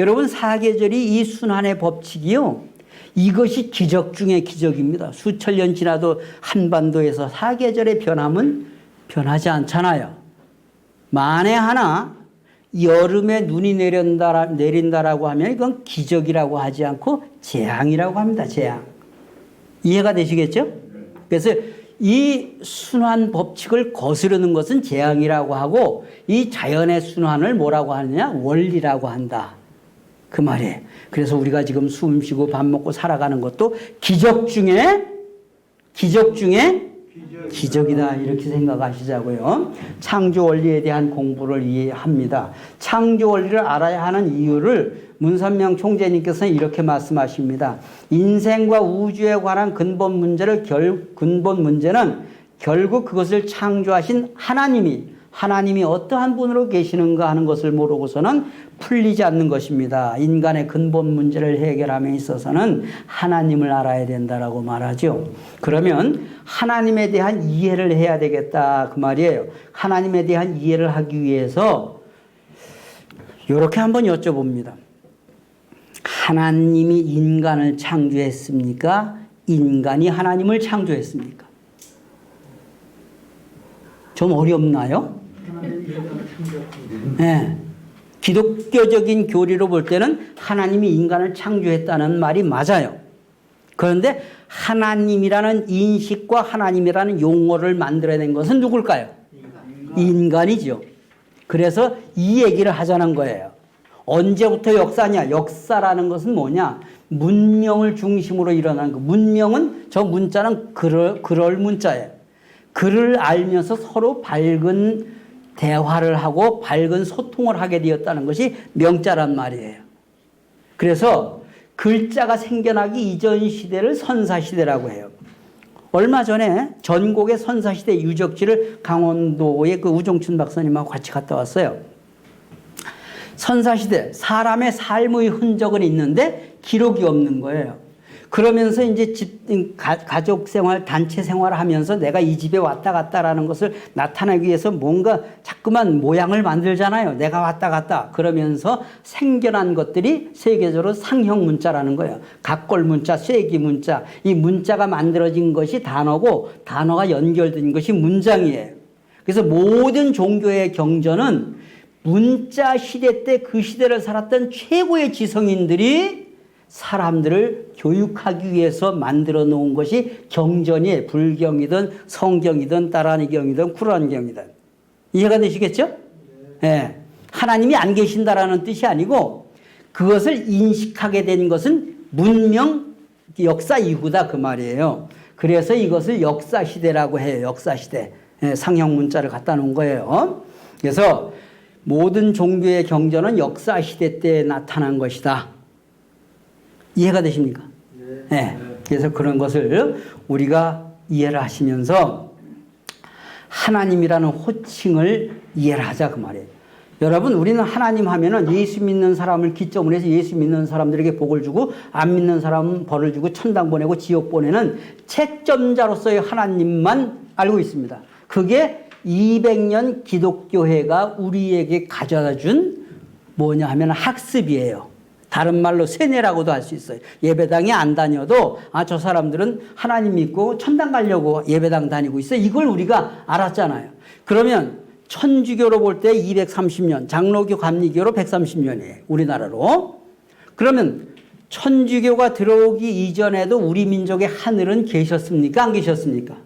여러분, 사계절이 이 순환의 법칙이요. 이것이 기적 중의 기적입니다. 수천 년 지나도 한반도에서 사계절의 변함은 변하지 않잖아요. 만에 하나 여름에 눈이 내린다라고 하면 이건 기적이라고 하지 않고 재앙이라고 합니다. 재앙. 이해가 되시겠죠? 그래서 이 순환 법칙을 거스르는 것은 재앙이라고 하고 이 자연의 순환을 뭐라고 하느냐? 원리라고 한다. 그 말이에요. 그래서 우리가 지금 숨 쉬고 밥 먹고 살아가는 것도 기적 중에 기적이다. 이렇게 생각하시자고요. 창조 원리에 대한 공부를 이해합니다. 창조 원리를 알아야 하는 이유를 문선명 총재님께서는 이렇게 말씀하십니다. 인생과 우주에 관한 근본 문제는 결국 그것을 창조하신 하나님이 어떠한 분으로 계시는가 하는 것을 모르고서는 풀리지 않는 것입니다. 인간의 근본 문제를 해결함에 있어서는 하나님을 알아야 된다라고 말하죠. 그러면 하나님에 대한 이해를 해야 되겠다 그 말이에요. 하나님에 대한 이해를 하기 위해서 이렇게 한번 여쭤봅니다. 하나님이 인간을 창조했습니까? 인간이 하나님을 창조했습니까? 좀 어렵나요? 네. 기독교적인 교리로 볼 때는 하나님이 인간을 창조했다는 말이 맞아요. 그런데 하나님이라는 인식과 하나님이라는 용어를 만들어낸 것은 누굴까요? 인간이죠. 그래서 이 얘기를 하자는 거예요. 언제부터 역사냐? 역사라는 것은 뭐냐? 문명을 중심으로 일어나는 거. 문명은 저 문자는 그럴 문자예요. 그를 알면서 서로 밝은 대화를 하고 밝은 소통을 하게 되었다는 것이 명자란 말이에요. 그래서 글자가 생겨나기 이전 시대를 선사시대라고 해요. 얼마 전에 전국의 선사시대 유적지를 강원도의 그 우종춘 박사님하고 같이 갔다 왔어요. 선사시대, 사람의 삶의 흔적은 있는데 기록이 없는 거예요. 그러면서 이제 가족 생활, 단체 생활을 하면서 내가 이 집에 왔다 갔다라는 것을 나타내기 위해서 뭔가 자꾸만 모양을 만들잖아요. 내가 왔다 갔다. 그러면서 생겨난 것들이 세계적으로 상형 문자라는 거예요. 각골 문자, 쐐기 문자. 이 문자가 만들어진 것이 단어고 단어가 연결된 것이 문장이에요. 그래서 모든 종교의 경전은 문자 시대 때 그 시대를 살았던 최고의 지성인들이 사람들을 교육하기 위해서 만들어 놓은 것이 경전이 불경이든 성경이든 따라니경이든 쿠란경이든 이해가 되시겠죠? 네. 하나님이 안 계신다라는 뜻이 아니고 그것을 인식하게 된 것은 문명 역사 이후다 그 말이에요. 그래서 이것을 역사시대라고 해요. 역사시대. 네. 상형 문자를 갖다 놓은 거예요. 그래서 모든 종교의 경전은 역사시대 때 나타난 것이다. 이해가 되십니까? 네. 그래서 그런 것을 우리가 이해를 하시면서 하나님이라는 호칭을 이해를 하자 그 말이에요. 여러분 우리는 하나님 하면은 예수 믿는 사람을 기점으로 해서 예수 믿는 사람들에게 복을 주고 안 믿는 사람은 벌을 주고 천당 보내고 지옥 보내는 채점자로서의 하나님만 알고 있습니다. 그게 200년 기독교회가 우리에게 가져다 준 뭐냐 하면 학습이에요. 다른 말로 세뇌라고도 할 수 있어요. 예배당에 안 다녀도 저 사람들은 하나님 믿고 천당 가려고 예배당 다니고 있어요. 이걸 우리가 알았잖아요. 그러면 천주교로 볼 때 230년, 장로교 감리교로 130년이에요. 우리나라로. 그러면 천주교가 들어오기 이전에도 우리 민족의 하늘은 계셨습니까? 안 계셨습니까?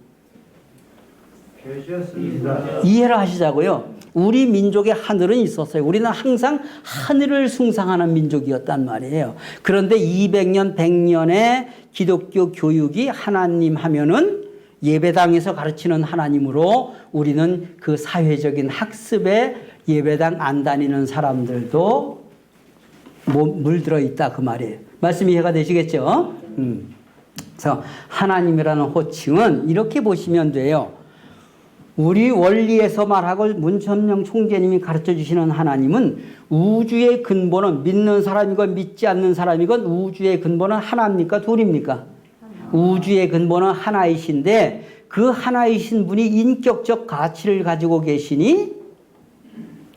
계셨습니다. 이해를 하시자고요. 우리 민족의 하늘은 있었어요. 우리는 항상 하늘을 숭상하는 민족이었단 말이에요. 그런데 200년, 100년의 기독교 교육이 하나님 하면은 예배당에서 가르치는 하나님으로 우리는 그 사회적인 학습에 예배당 안 다니는 사람들도 물들어 있다 그 말이에요. 말씀 이해가 되시겠죠? 그래서 하나님이라는 호칭은 이렇게 보시면 돼요. 우리 원리에서 말하고 문천명 총재님이 가르쳐 주시는 하나님은 우주의 근본은 믿는 사람이건 믿지 않는 사람이건 우주의 근본은 하나입니까? 둘입니까? 우주의 근본은 하나이신데 그 하나이신 분이 인격적 가치를 가지고 계시니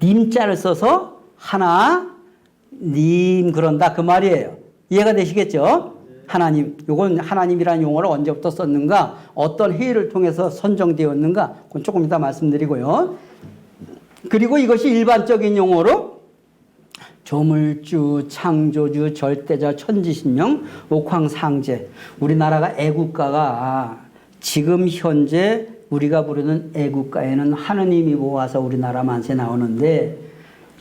님자를 써서 하나님 그런다 그 말이에요. 이해가 되시겠죠? 하나님, 요건 하나님이라는 용어를 언제부터 썼는가, 어떤 회의를 통해서 선정되었는가, 그건 조금 이따 말씀드리고요. 그리고 이것이 일반적인 용어로 조물주, 창조주, 절대자, 천지신명, 옥황상제. 우리나라가 애국가가 지금 현재 우리가 부르는 애국가에는 하느님이 모아서 우리나라 만세 나오는데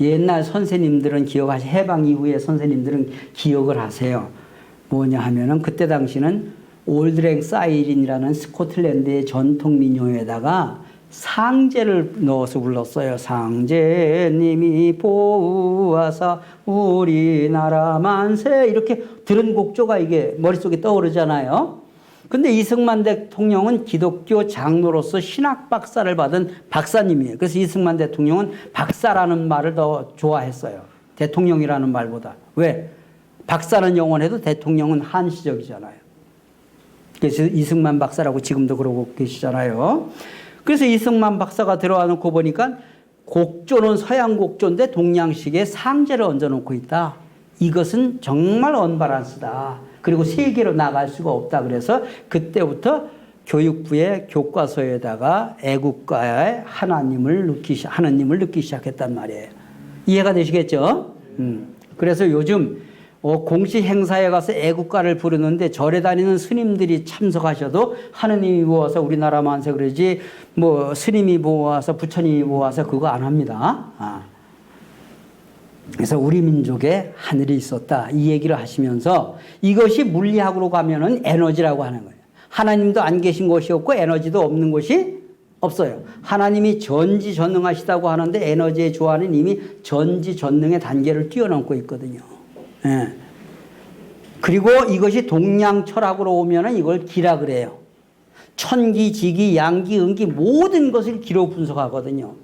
옛날 선생님들은 기억하시, 해방 이후에 선생님들은 기억을 하세요. 뭐냐 하면은 그때 당시는 올드랭 사이린이라는 스코틀랜드의 전통 민요에다가 상제를 넣어서 불렀어요. 상제님이 보아사 우리나라 만세 이렇게 들은 곡조가 이게 머릿속에 떠오르잖아요. 근데 이승만 대통령은 기독교 장로로서 신학 박사를 받은 박사님이에요. 그래서 이승만 대통령은 박사라는 말을 더 좋아했어요. 대통령이라는 말보다. 왜? 박사는 영원해도 대통령은 한시적이잖아요. 그래서 이승만 박사라고 지금도 그러고 계시잖아요. 그래서 이승만 박사가 들어와 놓고 보니까 곡조는 서양 곡조인데 동양식에 상제를 얹어 놓고 있다. 이것은 정말 언바란스다. 그리고 세계로 나갈 수가 없다. 그래서 그때부터 교육부의 교과서에다가 애국가의 하나님을 넣기 시작했단 말이에요. 이해가 되시겠죠? 그래서 요즘 공식 행사에 가서 애국가를 부르는데 절에 다니는 스님들이 참석하셔도 하느님이 모아서 우리나라 만세 그러지 뭐 스님이 모아서 부처님이 모아서 그거 안 합니다. 그래서 우리 민족에 하늘이 있었다 이 얘기를 하시면서 이것이 물리학으로 가면은 에너지라고 하는 거예요. 하나님도 안 계신 곳이 없고 에너지도 없는 곳이 없어요. 하나님이 전지전능하시다고 하는데 에너지의 조화는 이미 전지전능의 단계를 뛰어넘고 있거든요. 예. 그리고 이것이 동양철학으로 오면은 이걸 기라 그래요. 천기, 지기, 양기, 음기 모든 것을 기로 분석하거든요.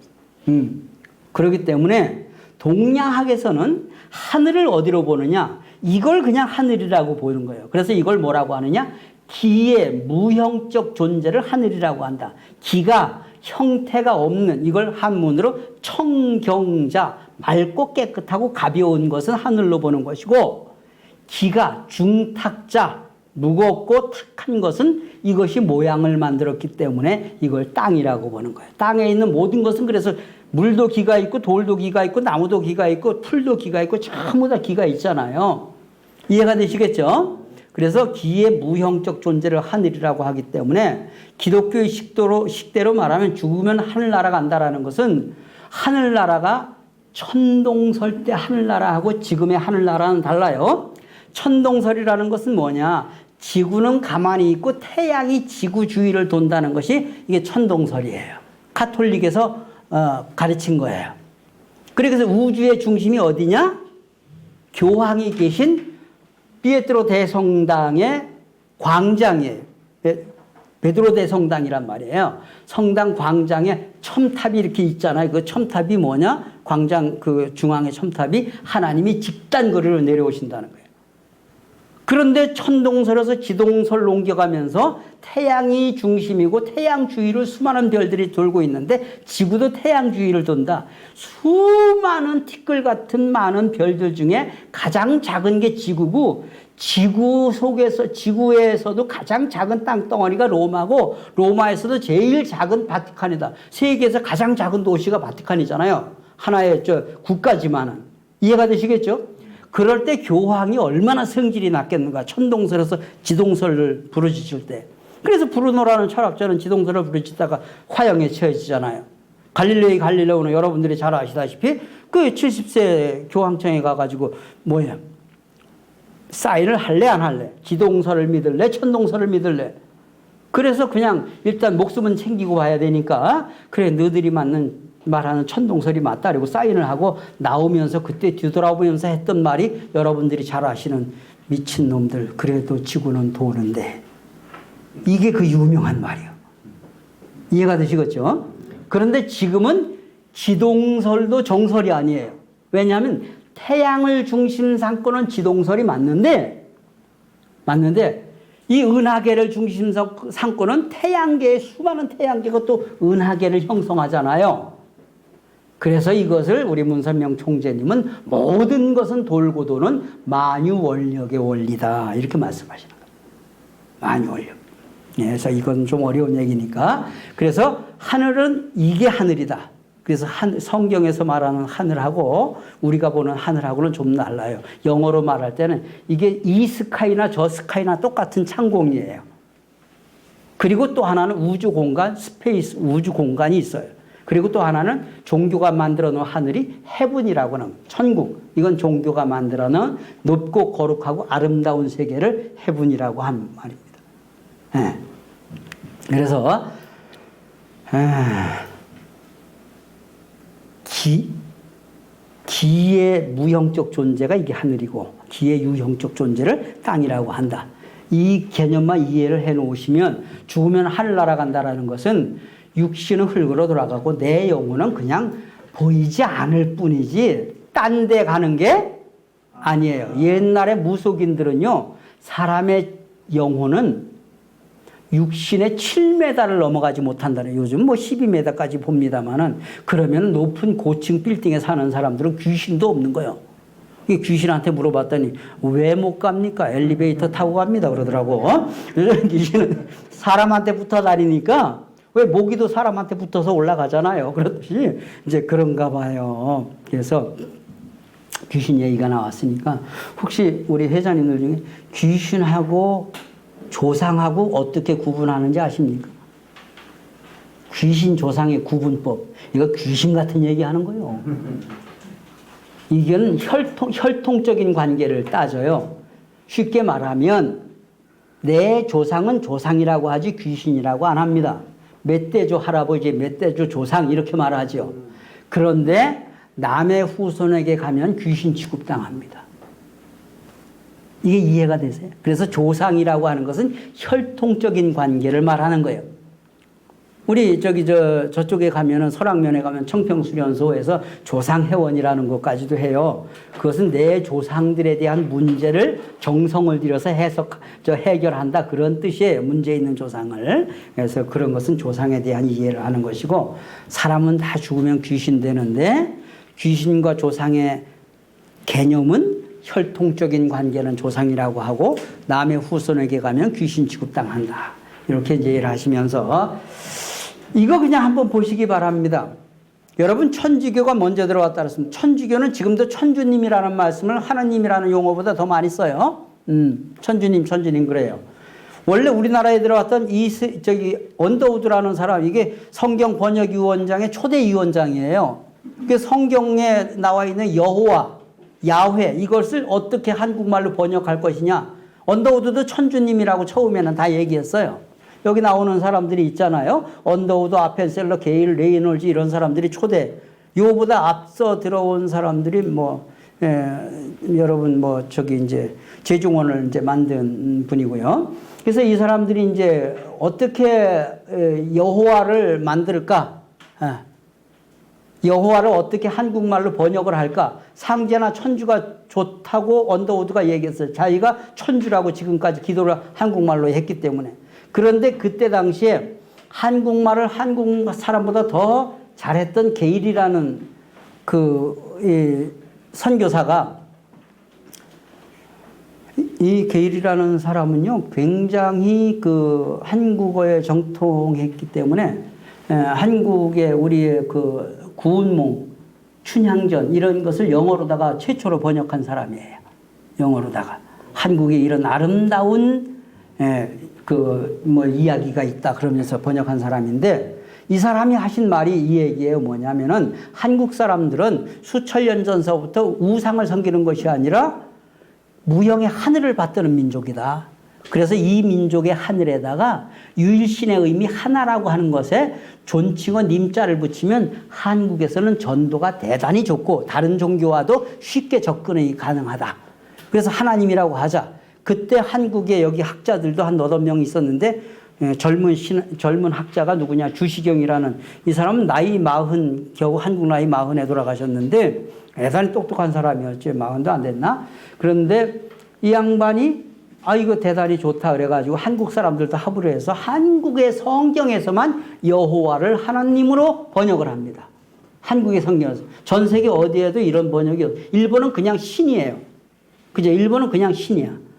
그렇기 때문에 동양학에서는 하늘을 어디로 보느냐? 이걸 그냥 하늘이라고 보는 거예요. 그래서 이걸 뭐라고 하느냐? 기의 무형적 존재를 하늘이라고 한다. 기가 형태가 없는 이걸 한문으로 청경자, 맑고 깨끗하고 가벼운 것은 하늘로 보는 것이고 기가 중탁자, 무겁고 탁한 것은 이것이 모양을 만들었기 때문에 이걸 땅이라고 보는 거예요. 땅에 있는 모든 것은 그래서 물도 기가 있고 돌도 기가 있고 나무도 기가 있고 풀도 기가 있고 전부 다 기가 있잖아요. 이해가 되시겠죠? 그래서 기의 무형적 존재를 하늘이라고 하기 때문에 기독교의 식대로 말하면 죽으면 하늘나라 간다라는 것은 하늘나라가 천동설 때 하늘나라하고 지금의 하늘나라는 달라요. 천동설이라는 것은 뭐냐? 지구는 가만히 있고 태양이 지구 주위를 돈다는 것이 이게 천동설이에요. 가톨릭에서 가르친 거예요. 그래서 우주의 중심이 어디냐? 교황이 계신 피에트로 대성당의 광장이에요. 베드로 대성당이란 말이에요. 성당 광장에 첨탑이 이렇게 있잖아요. 그 첨탑이 뭐냐? 광장 그 중앙의 첨탑이 하나님이 집단거리로 내려오신다는 거예요. 그런데 천동설에서 지동설로 옮겨가면서 태양이 중심이고 태양 주위를 수많은 별들이 돌고 있는데 지구도 태양 주위를 돈다. 수많은 티끌 같은 많은 별들 중에 가장 작은 게 지구고 지구에서도 가장 작은 땅덩어리가 로마고 로마에서도 제일 작은 바티칸이다. 세계에서 가장 작은 도시가 바티칸이잖아요. 하나의 국가지만은. 이해가 되시겠죠? 그럴 때 교황이 얼마나 성질이 났겠는가. 천동설에서 지동설을 부르짖을 때. 그래서 브루노라는 철학자는 지동설을 부르짖다가 화형에 처해지잖아요. 갈릴레오는 여러분들이 잘 아시다시피 그 70세 교황청에 가가지고 뭐야 사인을 할래 안 할래? 지동설을 믿을래? 천동설을 믿을래? 그래서 그냥 일단 목숨은 챙기고 봐야 되니까 그래 너희들이 말하는 천동설이 맞다. 그리고 사인을 하고 나오면서 그때 뒤돌아보면서 했던 말이 여러분들이 잘 아시는 미친놈들 그래도 지구는 도는데 이게 그 유명한 말이에요. 이해가 되시겠죠? 그런데 지금은 지동설도 정설이 아니에요. 왜냐하면 태양을 중심 삼고는 지동설이 맞는데 이 은하계를 중심 삼고는 태양계의 수많은 태양계가 또 은하계를 형성하잖아요. 그래서 이것을 우리 문선명 총재님은 모든 것은 돌고 도는 만유원력의 원리다 이렇게 말씀하시는 거예요. 만유원력. 그래서 이건 좀 어려운 얘기니까 그래서 하늘은 이게 하늘이다. 그래서 성경에서 말하는 하늘하고 우리가 보는 하늘하고는 좀 달라요. 영어로 말할 때는 이게 이 스카이나 저 스카이나 똑같은 창공이에요. 그리고 또 하나는 우주 공간, 스페이스, 우주 공간이 있어요. 그리고 또 하나는 종교가 만들어 놓은 하늘이 헤븐이라고 하는 천국. 이건 종교가 만들어 놓은 높고 거룩하고 아름다운 세계를 헤븐이라고 하는 말입니다. 네. 그래서 기의 무형적 존재가 이게 하늘이고 기의 유형적 존재를 땅이라고 한다. 이 개념만 이해를 해 놓으시면 죽으면 하늘나라 간다라는 것은 육신은 흙으로 돌아가고 내 영혼은 그냥 보이지 않을 뿐이지 딴 데 가는 게 아니에요. 옛날에 무속인들은요. 사람의 영혼은 육신의 7m를 넘어가지 못한다는 요즘 뭐 12m까지 봅니다만은 그러면 높은 고층 빌딩에 사는 사람들은 귀신도 없는 거예요. 귀신한테 물어봤더니 왜 못 갑니까? 엘리베이터 타고 갑니다 그러더라고. 귀신은 사람한테 붙어 다니니까 왜 모기도 사람한테 붙어서 올라가잖아요. 그렇듯이 이제 그런가 봐요. 그래서 귀신 얘기가 나왔으니까 혹시 우리 회장님들 중에 귀신하고 조상하고 어떻게 구분하는지 아십니까? 귀신 조상의 구분법. 이거 귀신 같은 얘기 하는 거예요. 이건 혈통적인 관계를 따져요. 쉽게 말하면 내 조상은 조상이라고 하지 귀신이라고 안 합니다. 멧돼지 할아버지, 멧돼지 조상 이렇게 말하죠. 그런데 남의 후손에게 가면 귀신 취급당합니다. 이게 이해가 되세요? 그래서 조상이라고 하는 것은 혈통적인 관계를 말하는 거예요. 우리 저쪽에 가면은 설악면에 가면 청평수련소에서 조상회원이라는 것까지도 해요. 그것은 내 조상들에 대한 문제를 정성을 들여서 해결한다 그런 뜻이에요. 문제 있는 조상을. 그래서 그런 것은 조상에 대한 이해를 하는 것이고 사람은 다 죽으면 귀신 되는데 귀신과 조상의 개념은 혈통적인 관계는 조상이라고 하고 남의 후손에게 가면 귀신 취급당한다. 이렇게 이해를 하시면서 이거 그냥 한번 보시기 바랍니다. 여러분 천주교가 먼저 들어왔다 그랬습니다. 천주교는 지금도 천주님이라는 말씀을 하나님이라는 용어보다 더 많이 써요. 천주님 그래요. 원래 우리나라에 들어왔던 언더우드라는 사람 이게 성경 번역위원장의 초대 위원장이에요. 그 성경에 나와 있는 여호와, 야훼 이것을 어떻게 한국말로 번역할 것이냐. 언더우드도 천주님이라고 처음에는 다 얘기했어요. 여기 나오는 사람들이 있잖아요. 언더우드, 아펜셀러, 게일, 레이놀즈 이런 사람들이 초대. 요보다 앞서 들어온 사람들이 여러분 이제 제중원을 이제 만든 분이고요. 그래서 이 사람들이 이제 어떻게 여호와를 만들까? 여호와를 어떻게 한국말로 번역을 할까? 상제나 천주가 좋다고 언더우드가 얘기했어요. 자기가 천주라고 지금까지 기도를 한국말로 했기 때문에. 그런데 그때 당시에 한국말을 한국 사람보다 더 잘했던 게일이라는 선교사가 이 게일이라는 사람은요 굉장히 한국어에 정통했기 때문에 한국의 우리의 구운몽, 춘향전 이런 것을 영어로다가 최초로 번역한 사람이에요. 영어로다가 한국의 이런 아름다운 이야기가 있다 그러면서 번역한 사람인데 이 사람이 하신 말이 이 얘기예요. 뭐냐면은 한국 사람들은 수천 년 전서부터 우상을 섬기는 것이 아니라 무형의 하늘을 받드는 민족이다. 그래서 이 민족의 하늘에다가 유일신의 의미 하나라고 하는 것에 존칭어 님자를 붙이면 한국에서는 전도가 대단히 좋고 다른 종교와도 쉽게 접근이 가능하다. 그래서 하나님이라고 하자. 그때 한국에 여기 학자들도 한 8명 있었는데 젊은 학자가 누구냐 주시경이라는 이 사람은 겨우 한국 나이 40에 돌아가셨는데 대단히 똑똑한 사람이었지. 40도 안 됐나? 그런데 이 양반이 이거 대단히 좋다 그래가지고 한국 사람들도 합의를 해서 한국의 성경에서만 여호와를 하나님으로 번역을 합니다. 한국의 성경에서. 전 세계 어디에도 이런 번역이 없어요. 일본은 그냥 신이에요. 그죠? 일본은 그냥 신이야.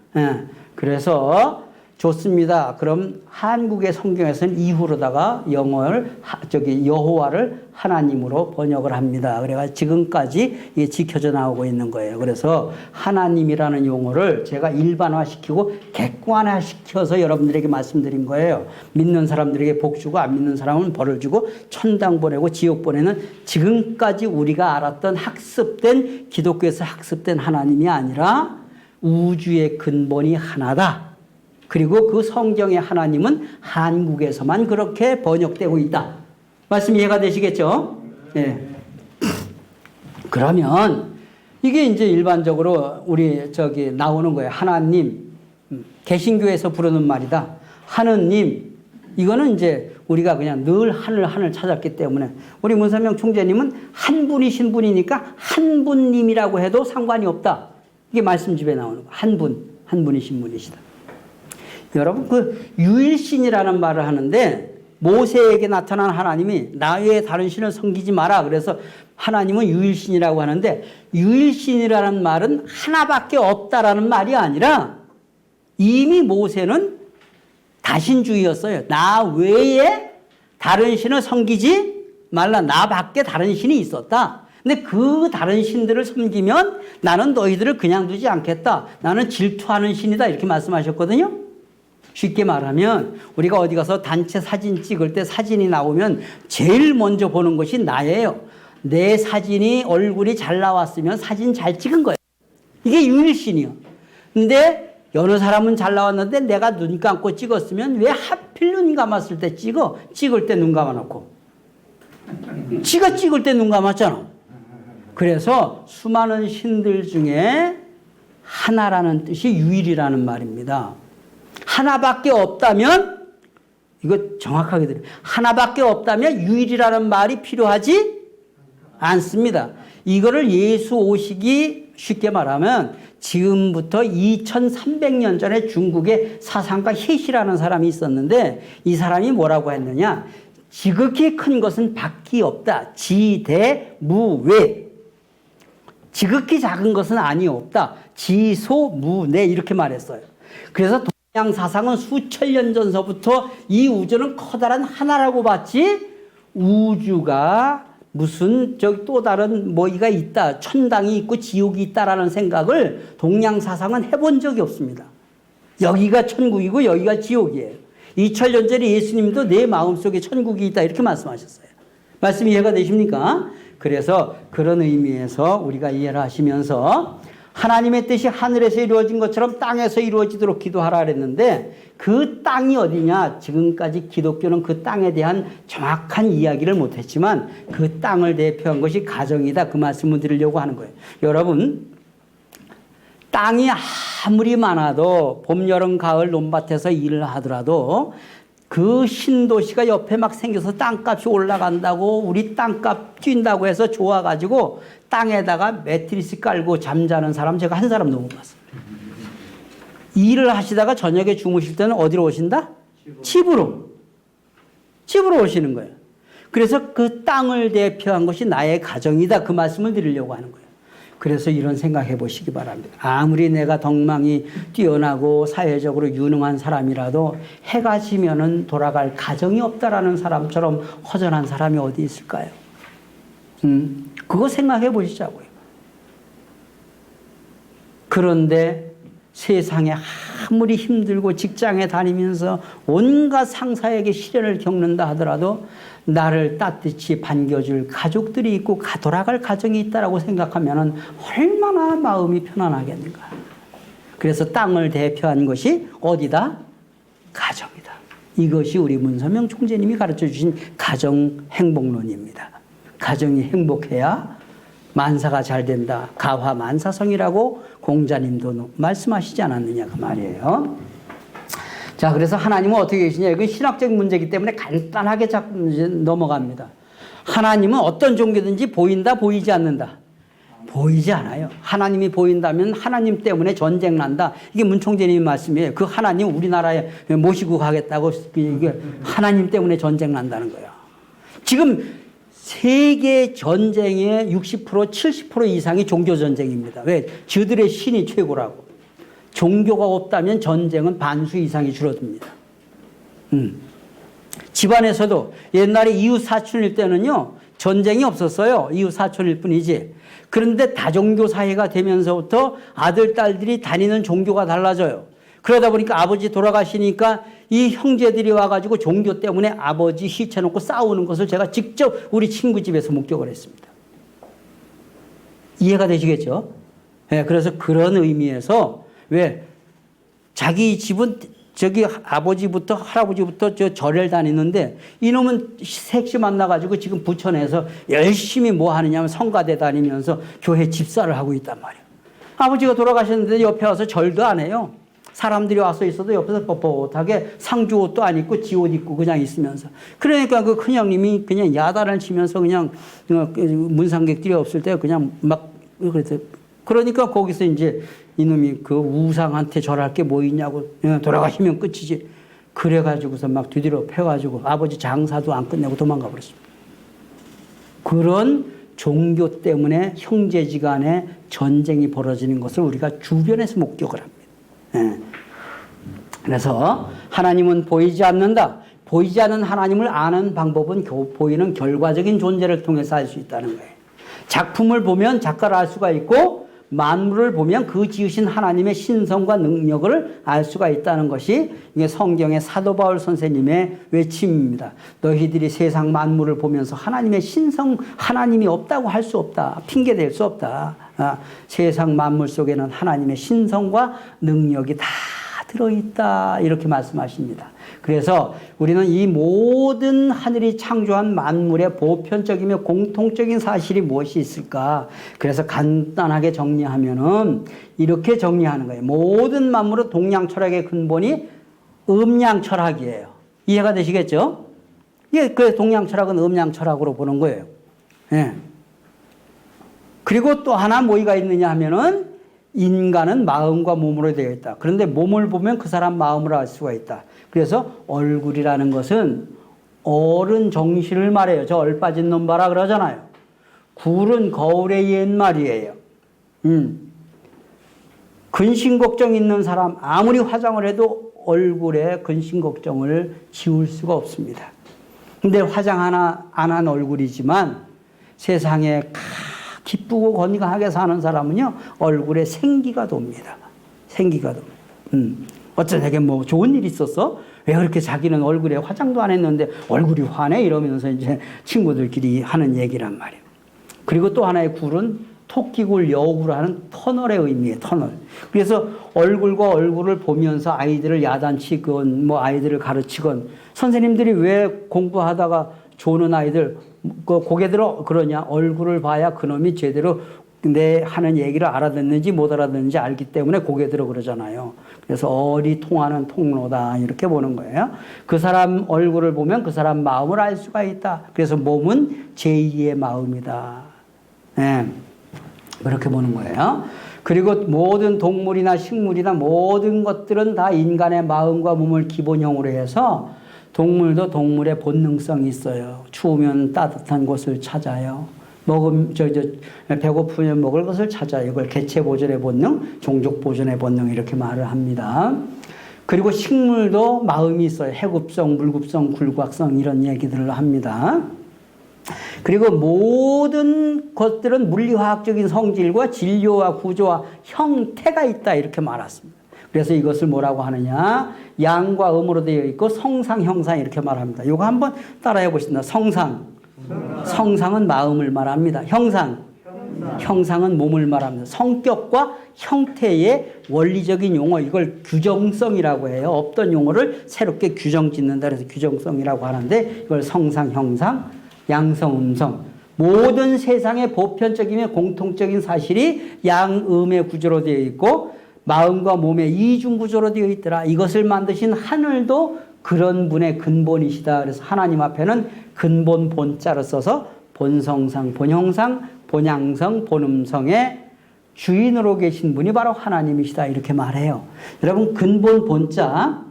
그래서 좋습니다. 그럼 한국의 성경에서는 이후로다가 여호와를 하나님으로 번역을 합니다. 그래가 지금까지 이게 지켜져 나오고 있는 거예요. 그래서 하나님이라는 용어를 제가 일반화시키고 객관화시켜서 여러분들에게 말씀드린 거예요. 믿는 사람들에게 복 주고 안 믿는 사람은 벌을 주고 천당 보내고 지옥 보내는 지금까지 우리가 알았던 기독교에서 학습된 하나님이 아니라 우주의 근본이 하나다. 그리고 그 성경의 하나님은 한국에서만 그렇게 번역되고 있다. 말씀 이해가 되시겠죠? 네. 그러면 이게 이제 일반적으로 우리 나오는 거예요. 하나님. 개신교에서 부르는 말이다. 하느님. 이거는 이제 우리가 그냥 늘 하늘 찾았기 때문에 우리 문선명 총재님은 한 분이신 분이니까 한 분님이라고 해도 상관이 없다. 이게 말씀집에 나오는 거. 한 분이신 분이시다. 여러분 유일신이라는 말을 하는데 모세에게 나타난 하나님이 나 외에 다른 신을 섬기지 마라. 그래서 하나님은 유일신이라고 하는데 유일신이라는 말은 하나밖에 없다라는 말이 아니라 이미 모세는 다신주의였어요. 나 외에 다른 신을 섬기지 말라. 나밖에 다른 신이 있었다. 근데 그 다른 신들을 섬기면 나는 너희들을 그냥 두지 않겠다. 나는 질투하는 신이다. 이렇게 말씀하셨거든요. 쉽게 말하면 우리가 어디 가서 단체 사진 찍을 때 사진이 나오면 제일 먼저 보는 것이 나예요. 내 사진이 얼굴이 잘 나왔으면 사진 잘 찍은 거예요. 이게 유일신이요. 근데 여느 사람은 잘 나왔는데 내가 눈 감고 찍었으면 왜 하필 눈 감았을 때 찍어? 찍을 때 눈 감아놓고. 지가 찍을 때 눈 감았잖아. 그래서 수많은 신들 중에 하나라는 뜻이 유일이라는 말입니다. 하나밖에 없다면, 이거 정확하게 들어요. 하나밖에 없다면 유일이라는 말이 필요하지 않습니다. 이거를 예수 오시기 쉽게 말하면 지금부터 2300년 전에 중국의 사상가 해시라는 사람이 있었는데 이 사람이 뭐라고 했느냐. 지극히 큰 것은 밖이 없다. 지대무외. 지극히 작은 것은 아니 없다. 지소무내 이렇게 말했어요. 그래서 동양 사상은 수천 년 전서부터 이 우주는 커다란 하나라고 봤지 우주가 무슨 저기 또 다른 뭐가 있다. 천당이 있고 지옥이 있다라는 생각을 동양 사상은 해본 적이 없습니다. 여기가 천국이고 여기가 지옥이에요. 2000년 전에 예수님도 내 마음속에 천국이 있다 이렇게 말씀하셨어요. 말씀이 이해가 되십니까? 그래서 그런 의미에서 우리가 이해를 하시면서 하나님의 뜻이 하늘에서 이루어진 것처럼 땅에서 이루어지도록 기도하라 그랬는데 그 땅이 어디냐? 지금까지 기독교는 그 땅에 대한 정확한 이야기를 못했지만 그 땅을 대표한 것이 가정이다. 그 말씀을 드리려고 하는 거예요. 여러분, 땅이 아무리 많아도 봄, 여름, 가을 논밭에서 일을 하더라도 그 신도시가 옆에 막 생겨서 땅값이 올라간다고 우리 땅값 뛴다고 해서 좋아가지고 땅에다가 매트리스 깔고 잠자는 사람 제가 한 사람도 못 봤어요. 일을 하시다가 저녁에 주무실 때는 어디로 오신다? 집으로 오시는 거예요. 그래서 그 땅을 대표한 것이 나의 가정이다. 그 말씀을 드리려고 하는 거예요. 그래서 이런 생각해 보시기 바랍니다. 아무리 내가 덕망이 뛰어나고 사회적으로 유능한 사람이라도 해가 지면은 돌아갈 가정이 없다라는 사람처럼 허전한 사람이 어디 있을까요? 그거 생각해 보시자고요. 그런데 세상에 아무리 힘들고 직장에 다니면서 온갖 상사에게 시련을 겪는다 하더라도 나를 따뜻이 반겨줄 가족들이 있고 돌아갈 가정이 있다라고 생각하면 얼마나 마음이 편안하겠는가. 그래서 땅을 대표한 것이 어디다? 가정이다. 이것이 우리 문선명 총재님이 가르쳐 주신 가정 행복론입니다. 가정이 행복해야 만사가 잘 된다. 가화만사성이라고 공자님도 말씀하시지 않았느냐 그 말이에요. 자, 그래서 하나님은 어떻게 계시냐. 이건 신학적 문제이기 때문에 간단하게 넘어갑니다. 하나님은 어떤 종교든지 보인다, 보이지 않는다. 보이지 않아요. 하나님이 보인다면 하나님 때문에 전쟁 난다. 이게 문총재님의 말씀이에요. 그 하나님 우리나라에 모시고 가겠다고 이게 하나님 때문에 전쟁 난다는 거예요. 지금 세계 전쟁의 60%, 70% 이상이 종교 전쟁입니다. 왜? 저들의 신이 최고라고. 종교가 없다면 전쟁은 반수 이상이 줄어듭니다. 집안에서도 옛날에 이웃 사촌일 때는요, 전쟁이 없었어요. 이웃 사촌일 뿐이지. 그런데 다종교 사회가 되면서부터 아들, 딸들이 다니는 종교가 달라져요. 그러다 보니까 아버지 돌아가시니까 이 형제들이 와가지고 종교 때문에 아버지 시체놓고 싸우는 것을 제가 직접 우리 친구 집에서 목격을 했습니다. 이해가 되시겠죠? 네, 그래서 그런 의미에서 왜 자기 집은 저기 아버지부터 할아버지부터 저 절을 다니는데 이놈은 색시 만나가지고 지금 부천에서 열심히 뭐 하느냐면 성가대 다니면서 교회 집사를 하고 있단 말이에요. 아버지가 돌아가셨는데 옆에 와서 절도 안 해요. 사람들이 와서 있어도 옆에서 뻣뻣하게 상주 옷도 안 입고 지 옷 입고 그냥 있으면서. 그러니까 그 큰형님이 그냥 야단을 치면서 그냥 문상객들이 없을 때 그냥 막 그랬어요. 그러니까 거기서 이제 이놈이 그 우상한테 절할 게 뭐 있냐고 돌아가시면 끝이지. 그래가지고서 막 뒤뒤로 패가지고 아버지 장사도 안 끝내고 도망가 버렸습니다. 그런 종교 때문에 형제지간에 전쟁이 벌어지는 것을 우리가 주변에서 목격을 합니다. 예. 그래서 하나님은 보이지 않는다. 보이지 않는 하나님을 아는 방법은 보이는 결과적인 존재를 통해서 알 수 있다는 거예요. 작품을 보면 작가를 알 수가 있고 만물을 보면 그 지으신 하나님의 신성과 능력을 알 수가 있다는 것이 이게 성경의 사도 바울 선생님의 외침입니다. 너희들이 세상 만물을 보면서 하나님의 신성, 하나님이 없다고 할 수 없다. 핑계댈 수 없다. 세상 만물 속에는 하나님의 신성과 능력이 다 들어있다. 이렇게 말씀하십니다. 그래서 우리는 이 모든 하늘이 창조한 만물의 보편적이며 공통적인 사실이 무엇이 있을까? 그래서 간단하게 정리하면은 이렇게 정리하는 거예요. 모든 만물은 동양 철학의 근본이 음양 철학이에요. 이해가 되시겠죠? 예, 그래서 동양 철학은 음양 철학으로 보는 거예요. 예. 그리고 또 하나 뭐가 있느냐 하면은 인간은 마음과 몸으로 되어 있다. 그런데 몸을 보면 그 사람 마음을 알 수가 있다. 그래서 얼굴이라는 것은 어른 정신을 말해요. 저 얼빠진 놈 봐라 그러잖아요. 굴은 거울의 옛말이에요. 근심 걱정 있는 사람 아무리 화장을 해도 얼굴에 근심 걱정을 지울 수가 없습니다. 근데 화장 하나 안 한 얼굴이지만 세상에 기쁘고 건강하게 사는 사람은요 얼굴에 생기가 돕니다. 생기가 돕니다. 어쩌다게 뭐 좋은 일 있었어? 왜 그렇게 자기는 얼굴에 화장도 안 했는데 얼굴이 환해? 이러면서 이제 친구들끼리 하는 얘기란 말이에요. 그리고 또 하나의 굴은 토끼굴, 여우굴 하는 터널의 의미예요. 터널. 그래서 얼굴과 얼굴을 보면서 아이들을 야단치건 뭐 아이들을 가르치건 선생님들이 왜 공부하다가 조는 아이들 고개 들어 그러냐? 얼굴을 봐야 그놈이 제대로 내 하는 얘기를 알아듣는지 못 알아듣는지 알기 때문에 고개 들어 그러잖아요. 그래서 얼이 통하는 통로다 이렇게 보는 거예요. 그 사람 얼굴을 보면 그 사람 마음을 알 수가 있다. 그래서 몸은 제2의 마음이다. 네. 그렇게 보는 거예요. 그리고 모든 동물이나 식물이나 모든 것들은 다 인간의 마음과 몸을 기본형으로 해서 동물도 동물의 본능성이 있어요. 추우면 따뜻한 곳을 찾아요. 배고프면 먹을 것을 찾아요. 이걸 개체 보존의 본능, 종족 보존의 본능 이렇게 말을 합니다. 그리고 식물도 마음이 있어요. 해굽성, 물굽성, 굴곽성 이런 얘기들을 합니다. 그리고 모든 것들은 물리화학적인 성질과 진료와 구조와 형태가 있다 이렇게 말했습니다. 그래서 이것을 뭐라고 하느냐? 양과 음으로 되어 있고 성상, 형상 이렇게 말합니다. 이거 한번 따라해 보십니다. 성상. 성상은 마음을 말합니다. 형상은 몸을 말합니다. 성격과 형태의 원리적인 용어 이걸 규정성이라고 해요. 없던 용어를 새롭게 규정 짓는다 그래서 규정성이라고 하는데 이걸 성상, 형상, 양성, 음성 모든 세상의 보편적이며 공통적인 사실이 양음의 구조로 되어 있고 마음과 몸의 이중 구조로 되어 있더라. 이것을 만드신 하늘도 그런 분의 근본이시다. 그래서 하나님 앞에는 근본 본자로 써서 본성상, 본형상, 본양성, 본음성의 주인으로 계신 분이 바로 하나님이시다. 이렇게 말해요. 여러분 근본 본자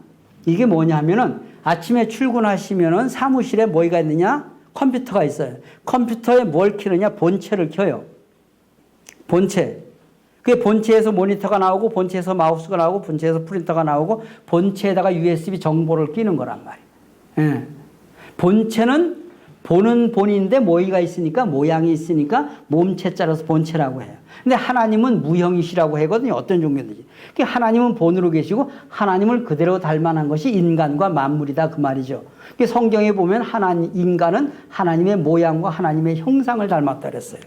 이게 뭐냐면은 아침에 출근하시면은 사무실에 뭐가 있느냐? 컴퓨터가 있어요. 컴퓨터에 뭘 켜느냐? 본체를 켜요. 본체. 그게 본체에서 모니터가 나오고 본체에서 마우스가 나오고 본체에서 프린터가 나오고 본체에다가 USB 정보를 끼는 거란 말이에요. 예. 본체는 보는 본인데 모이가 있으니까 모양이 있으니까 몸체자라서 본체라고 해요. 근데 하나님은 무형이시라고 하거든요. 어떤 종교든지. 하나님은 본으로 계시고 하나님을 그대로 닮아난 것이 인간과 만물이다 그 말이죠. 성경에 보면 인간은 하나님의 모양과 하나님의 형상을 닮았다 그랬어요.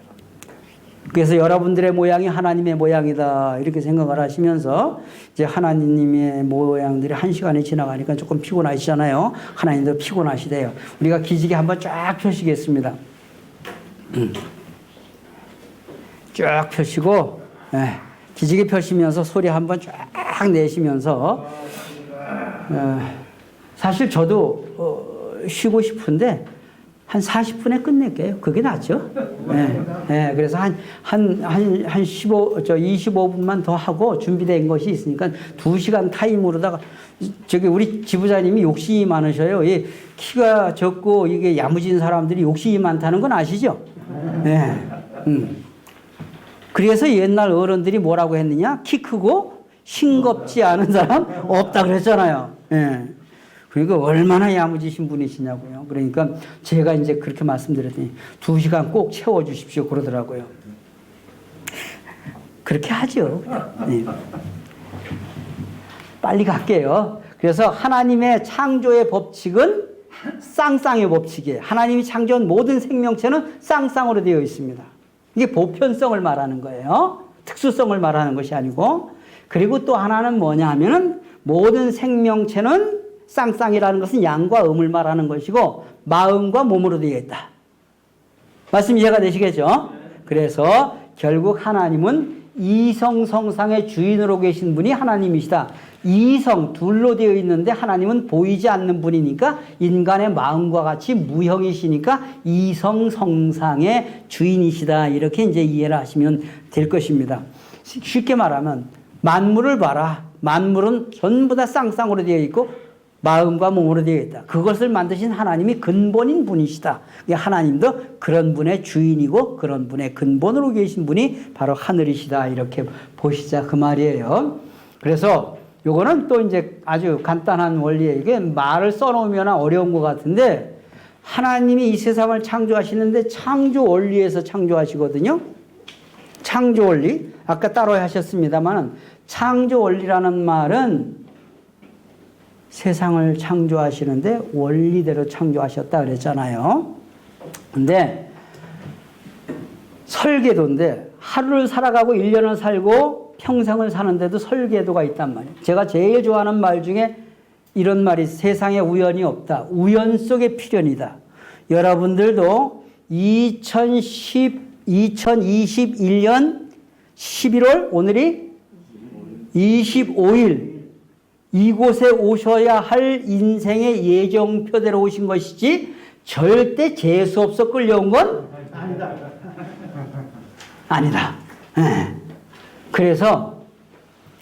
그래서 여러분들의 모양이 하나님의 모양이다 이렇게 생각을 하시면서 이제 하나님의 모양들이 한 시간이 지나가니까 조금 피곤하시잖아요. 하나님도 피곤하시대요. 우리가 기지개 한번 쫙 펴시겠습니다. 쫙 펴시고 기지개 펴시면서 소리 한번 쫙 내시면서 사실 저도 쉬고 싶은데 한 40분에 끝낼게요. 그게 낫죠? 그래서 한 25분만 더 하고 준비된 것이 있으니까 2시간 타임으로다가 저기 우리 지부장님이 욕심이 많으셔요. 이 키가 적고 이게 야무진 사람들이 욕심이 많다는 건 아시죠? 그래서 옛날 어른들이 뭐라고 했느냐? 키 크고 싱겁지 않은 사람 없다 그랬잖아요. 그러니까 얼마나 야무지신 분이시냐고요. 그러니까 제가 이제 그렇게 말씀드렸더니 2시간 꼭 채워주십시오 그러더라고요. 그렇게 하죠. 빨리 갈게요. 그래서 하나님의 창조의 법칙은 쌍쌍의 법칙이에요. 하나님이 창조한 모든 생명체는 쌍쌍으로 되어 있습니다. 이게 보편성을 말하는 거예요. 특수성을 말하는 것이 아니고. 그리고 또 하나는 뭐냐 하면은 모든 생명체는 쌍쌍이라는 것은 양과 음을 말하는 것이고 마음과 몸으로 되어 있다. 말씀 이해가 되시겠죠? 그래서 결국 하나님은 이성성상의 주인으로 계신 분이 하나님이시다. 이성 둘로 되어 있는데 하나님은 보이지 않는 분이니까 인간의 마음과 같이 무형이시니까 이성성상의 주인이시다. 이렇게 이제 이해를 하시면 될 것입니다. 쉽게 말하면 만물을 봐라. 만물은 전부 다 쌍쌍으로 되어 있고 마음과 몸으로 되어 있다. 그것을 만드신 하나님이 근본인 분이시다. 하나님도 그런 분의 주인이고 그런 분의 근본으로 계신 분이 바로 하늘이시다. 이렇게 보시자 그 말이에요. 그래서 요거는 또 이제 아주 간단한 원리예요. 이게 말을 써놓으면 어려운 것 같은데 하나님이 이 세상을 창조하시는데 창조 원리에서 창조하시거든요. 창조 원리. 아까 따로 하셨습니다만 창조 원리라는 말은 세상을 창조하시는데 원리대로 창조하셨다 그랬잖아요. 근데 설계도인데 하루를 살아가고 1년을 살고 평생을 사는데도 설계도가 있단 말이에요. 제가 제일 좋아하는 말 중에 이런 말이 세상에 우연이 없다. 우연 속에 필연이다. 여러분들도 2021년 11월 오늘이 25일 이곳에 오셔야 할 인생의 예정표대로 오신 것이지 절대 재수없어 끌려온 건 아니다. 그래서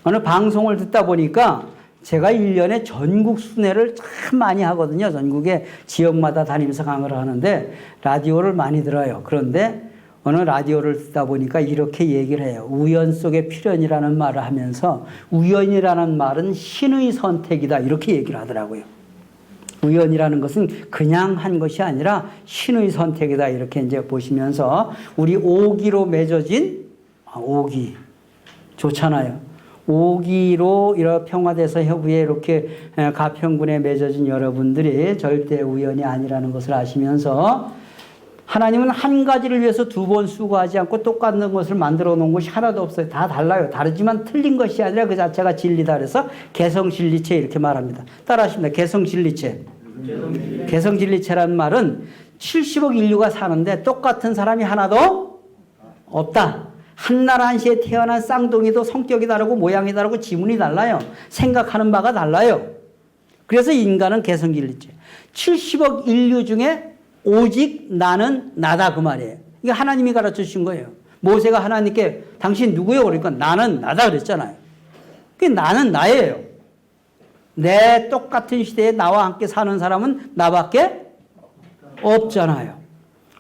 어느 방송을 듣다 보니까 제가 1년에 전국 순회를 참 많이 하거든요. 전국에 지역마다 다니면서 강의를 하는데 라디오를 많이 들어요. 그런데 어느 라디오를 듣다 보니까 이렇게 얘기를 해요. 우연 속의 필연이라는 말을 하면서 우연이라는 말은 신의 선택이다. 이렇게 얘기를 하더라고요. 우연이라는 것은 그냥 한 것이 아니라 신의 선택이다. 이렇게 이제 보시면서 우리 오기로 맺어진 오기 좋잖아요. 오기로 이렇게 평화돼서 협의에 이렇게 가평군에 맺어진 여러분들이 절대 우연이 아니라는 것을 아시면서 하나님은 한 가지를 위해서 2번 수고하지 않고 똑같은 것을 만들어 놓은 것이 하나도 없어요. 다 달라요. 다르지만 틀린 것이 아니라 그 자체가 진리다. 그래서 개성진리체 이렇게 말합니다. 따라하십니다. 개성진리체. 개성진리체라는 말은 70억 인류가 사는데 똑같은 사람이 하나도 없다. 한나라 한시에 태어난 쌍둥이도 성격이 다르고 모양이 다르고 지문이 달라요. 생각하는 바가 달라요. 그래서 인간은 개성진리체. 70억 인류 중에 오직 나는 나다 그 말이에요. 이게 하나님이 가르쳐 주신 거예요. 모세가 하나님께 당신 누구예요? 그러니까 나는 나다 그랬잖아요. 그 나는 나예요. 내 똑같은 시대에 나와 함께 사는 사람은 나밖에 없잖아요.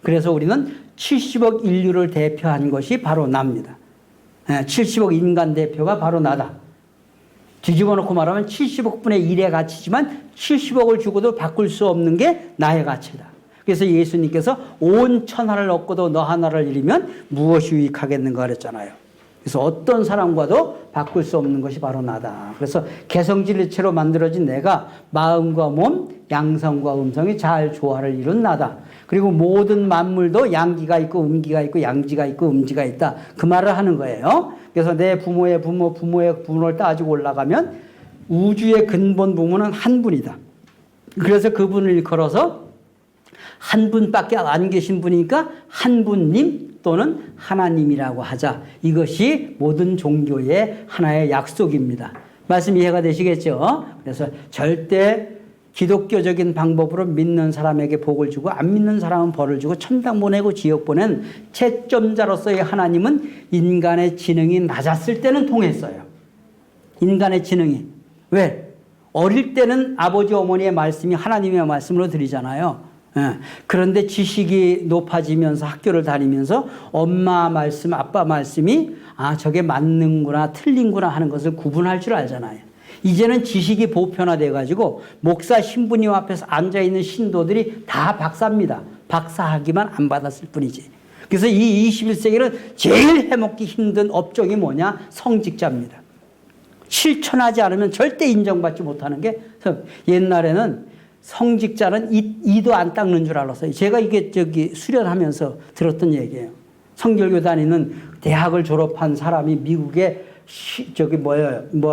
그래서 우리는 70억 인류를 대표한 것이 바로 나입니다. 70억 인간 대표가 바로 나다. 뒤집어 놓고 말하면 70억 분의 1의 가치지만 70억을 주고도 바꿀 수 없는 게 나의 가치다. 그래서 예수님께서 온 천하를 얻고도 너 하나를 잃으면 무엇이 유익하겠는가 그랬잖아요. 그래서 어떤 사람과도 바꿀 수 없는 것이 바로 나다. 그래서 개성진리체로 만들어진 내가 마음과 몸, 양성과 음성이 잘 조화를 이룬 나다. 그리고 모든 만물도 양기가 있고 음기가 있고 양지가 있고 음지가 있다. 그 말을 하는 거예요. 그래서 내 부모의 부모, 부모의 부모를 따지고 올라가면 우주의 근본 부모는 한 분이다. 그래서 그분을 일컬어서 한 분밖에 안 계신 분이니까 한 분님 또는 하나님이라고 하자. 이것이 모든 종교의 하나의 약속입니다. 말씀 이해가 되시겠죠? 그래서 절대 기독교적인 방법으로 믿는 사람에게 복을 주고 안 믿는 사람은 벌을 주고 천당 보내고 지옥 보낸 채점자로서의 하나님은 인간의 지능이 낮았을 때는 통했어요. 인간의 지능이. 왜? 어릴 때는 아버지 어머니의 말씀이 하나님의 말씀으로 들리잖아요. 그런데 지식이 높아지면서 학교를 다니면서 엄마 말씀, 아빠 말씀이 저게 맞는구나 틀린구나 하는 것을 구분할 줄 알잖아요. 이제는 지식이 보편화돼 가지고 목사 신부님 앞에서 앉아있는 신도들이 다 박사입니다. 박사학위만 안 받았을 뿐이지. 그래서 이 21세기는 제일 해먹기 힘든 업종이 뭐냐? 성직자입니다. 실천하지 않으면 절대 인정받지 못하는 게, 옛날에는 성직자는 이도 안 닦는 줄 알았어요. 제가 이게 수련하면서 들었던 얘기예요. 성결교 다니는 대학을 졸업한 사람이 미국에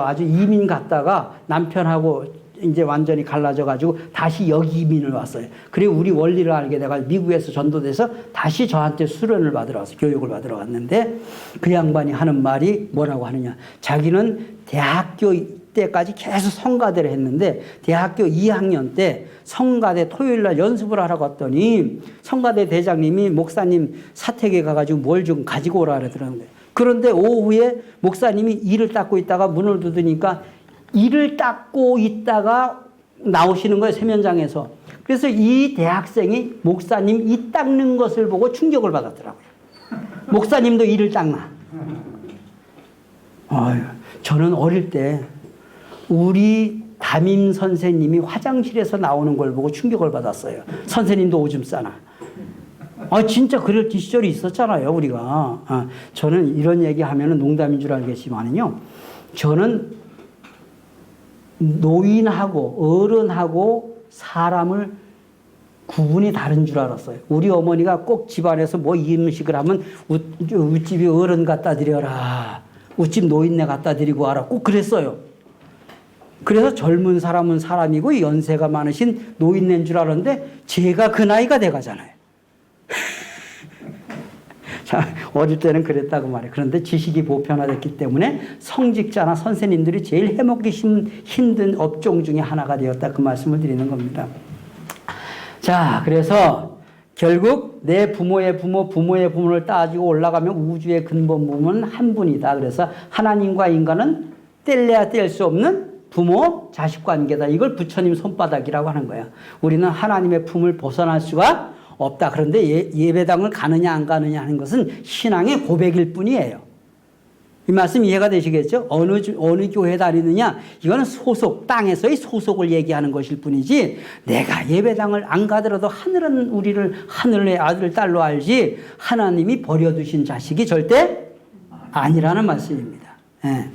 아주 이민 갔다가 남편하고 이제 완전히 갈라져가지고 다시 여기 이민을 왔어요. 그리고 우리 원리를 알게 돼가지고 미국에서 전도돼서 다시 저한테 수련을 받으러 왔어요. 교육을 받으러 왔는데 그 양반이 하는 말이 뭐라고 하느냐. 자기는 대학교 때까지 계속 성가대를 했는데 대학교 2학년 때 성가대 토요일날 연습을 하러 갔더니 성가대 대장님이 목사님 사택에 가가지고 뭘 좀 가지고 오라 그러더라고요. 그런데 오후에 목사님이 이를 닦고 있다가 문을 닫으니까 이를 닦고 있다가 나오시는 거예요. 세면장에서. 그래서 이 대학생이 목사님 이 닦는 것을 보고 충격을 받았더라고요. 목사님도 이를 닦나. 저는 어릴 때 우리 담임 선생님이 화장실에서 나오는 걸 보고 충격을 받았어요. 선생님도 오줌 싸나. 진짜 그럴 시절이 있었잖아요, 우리가. 저는 이런 얘기 하면 농담인 줄 알겠지만요. 저는 노인하고 어른하고 사람을 구분이 다른 줄 알았어요. 우리 어머니가 꼭 집안에서 뭐 음식을 하면 우집이 어른 갖다 드려라. 우집 노인네 갖다 드리고 와라. 꼭 그랬어요. 그래서 젊은 사람은 사람이고 연세가 많으신 노인네인 줄 알았는데 제가 그 나이가 돼가잖아요. 자, 어릴 때는 그랬다고 말해요. 그런데 지식이 보편화됐기 때문에 성직자나 선생님들이 제일 해먹기 힘든 업종 중에 하나가 되었다. 그 말씀을 드리는 겁니다. 자, 그래서 결국 내 부모의 부모, 부모의 부모를 따지고 올라가면 우주의 근본 부모는 한 분이다. 그래서 하나님과 인간은 뗄래야 뗄 수 없는 부모, 자식 관계다. 이걸 부처님 손바닥이라고 하는 거야. 우리는 하나님의 품을 벗어날 수가 없다. 그런데 예배당을 가느냐 안 가느냐 하는 것은 신앙의 고백일 뿐이에요. 이 말씀 이해가 되시겠죠? 어느 교회 다니느냐? 이거는 소속, 땅에서의 소속을 얘기하는 것일 뿐이지 내가 예배당을 안 가더라도 하늘은 우리를 하늘의 아들, 딸로 알지 하나님이 버려두신 자식이 절대 아니라는 말씀입니다. 예.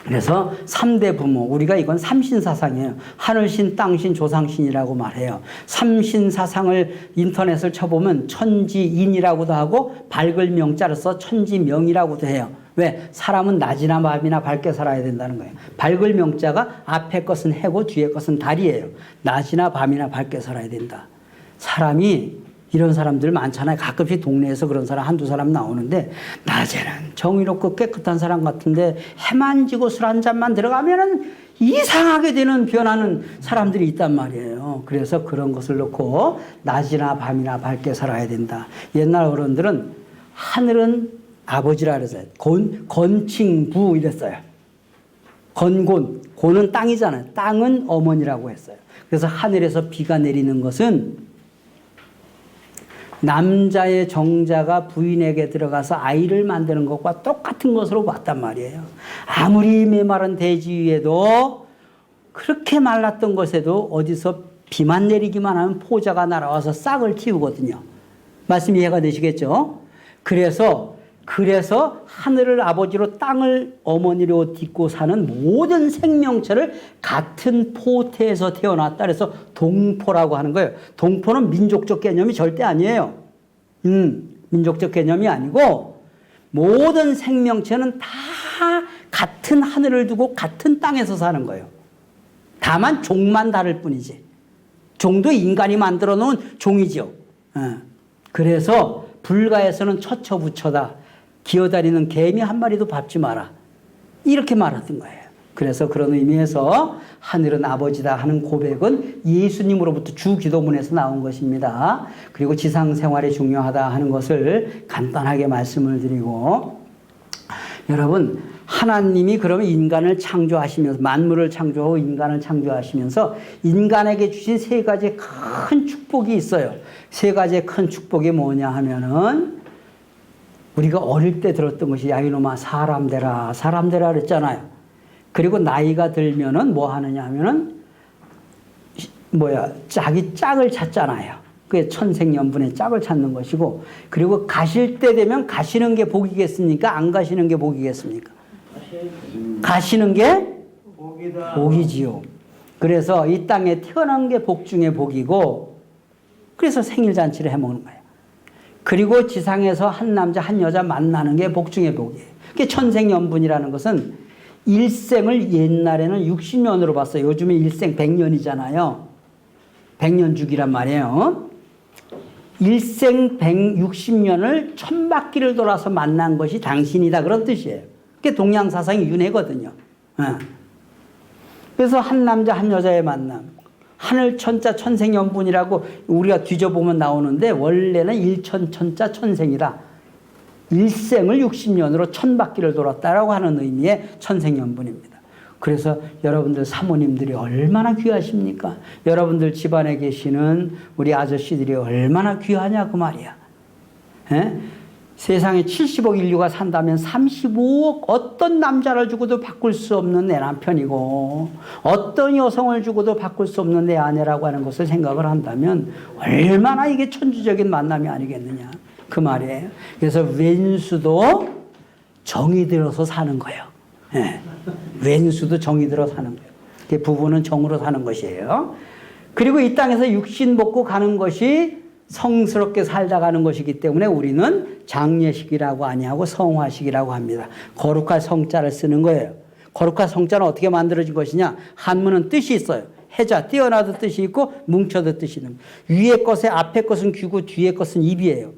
그래서 3대 부모, 우리가 이건 삼신사상이에요. 하늘신, 땅신, 조상신이라고 말해요. 삼신사상을 인터넷을 쳐보면 천지인이라고도 하고 밝을 명자를 써 천지명이라고도 해요. 왜? 사람은 낮이나 밤이나 밝게 살아야 된다는 거예요. 밝을 명자가 앞에 것은 해고 뒤에 것은 달이에요. 낮이나 밤이나 밝게 살아야 된다. 사람이 이런 사람들 많잖아요. 가끔씩 동네에서 그런 사람 한두 사람 나오는데 낮에는 정의롭고 깨끗한 사람 같은데 해만 지고 술 한 잔만 들어가면은 이상하게 되는 변하는 사람들이 있단 말이에요. 그래서 그런 것을 놓고 낮이나 밤이나 밝게 살아야 된다. 옛날 어른들은 하늘은 아버지라 그랬어요. 건칭부 이랬어요. 곤은 땅이잖아요. 땅은 어머니라고 했어요. 그래서 하늘에서 비가 내리는 것은 남자의 정자가 부인에게 들어가서 아이를 만드는 것과 똑같은 것으로 봤단 말이에요. 아무리 메마른 대지 위에도 그렇게 말랐던 것에도 어디서 비만 내리기만 하면 포자가 날아와서 싹을 틔우거든요. 말씀 이해가 되시겠죠? 그래서 하늘을 아버지로 땅을 어머니로 딛고 사는 모든 생명체를 같은 포태에서 태어났다. 그래서 동포라고 하는 거예요. 동포는 민족적 개념이 절대 아니에요. 민족적 개념이 아니고 모든 생명체는 다 같은 하늘을 두고 같은 땅에서 사는 거예요. 다만 종만 다를 뿐이지. 종도 인간이 만들어 놓은 종이죠. 그래서 불가에서는 처처부처다. 기어다니는 개미 한 마리도 밟지 마라. 이렇게 말하던 거예요. 그래서 그런 의미에서 하늘은 아버지다 하는 고백은 예수님으로부터 주기도문에서 나온 것입니다. 그리고 지상 생활이 중요하다 하는 것을 간단하게 말씀을 드리고, 여러분, 하나님이 그러면 인간을 창조하시면서, 만물을 창조하고 인간을 창조하시면서 인간에게 주신 세 가지 큰 축복이 있어요. 세 가지의 큰 축복이 뭐냐 하면은, 우리가 어릴 때 들었던 것이, 야 이놈아 사람 되라 사람 되라 그랬잖아요. 그리고 나이가 들면은 뭐 하느냐 하면은 자기 짝을 찾잖아요. 그게 천생연분의 짝을 찾는 것이고, 그리고 가실 때 되면 가시는 게 복이겠습니까? 안 가시는 게 복이겠습니까? 가시는 게 복이지요. 그래서 이 땅에 태어난 게 복 중에 복이고, 그래서 생일잔치를 해먹는 거예요. 그리고 지상에서 한 남자 한 여자 만나는 게 복 중에 복이에요. 그게 천생연분이라는 것은 일생을 옛날에는 60년으로 봤어요. 요즘에 일생 100년이잖아요. 100년 주기란 말이에요. 일생 160년을 천바퀴를 돌아서 만난 것이 당신이다, 그런 뜻이에요. 그게 동양사상의 윤회거든요. 그래서 한 남자 한 여자의 만남, 하늘 천자 천생연분이라고 우리가 뒤져보면 나오는데, 원래는 일천천자 천생이다. 일생을 60년으로 천바퀴를 돌았다라고 하는 의미의 천생연분입니다. 그래서 여러분들 사모님들이 얼마나 귀하십니까? 여러분들 집안에 계시는 우리 아저씨들이 얼마나 귀하냐 그 말이야. 에? 세상에 70억 인류가 산다면 35억 어떤 남자를 주고도 바꿀 수 없는 내 남편이고, 어떤 여성을 주고도 바꿀 수 없는 내 아내라고 하는 것을 생각을 한다면 얼마나 이게 천주적인 만남이 아니겠느냐 그 말이에요. 그래서 왼수도 정이 들어서 사는 거예요. 예. 왼수도 정이 들어 사는 거예요. 부부는 정으로 사는 것이에요. 그리고 이 땅에서 육신 먹고 가는 것이 성스럽게 살다 가는 것이기 때문에 우리는 장례식이라고 아니하고 성화식이라고 합니다. 거룩할 성자를 쓰는 거예요. 거룩할 성자는 어떻게 만들어진 것이냐? 한문은 뜻이 있어요. 해자, 띄어나도 뜻이 있고 뭉쳐도 뜻이 있는 거예요. 위의 것에 앞에 것은 귀고 뒤의 것은 입이에요.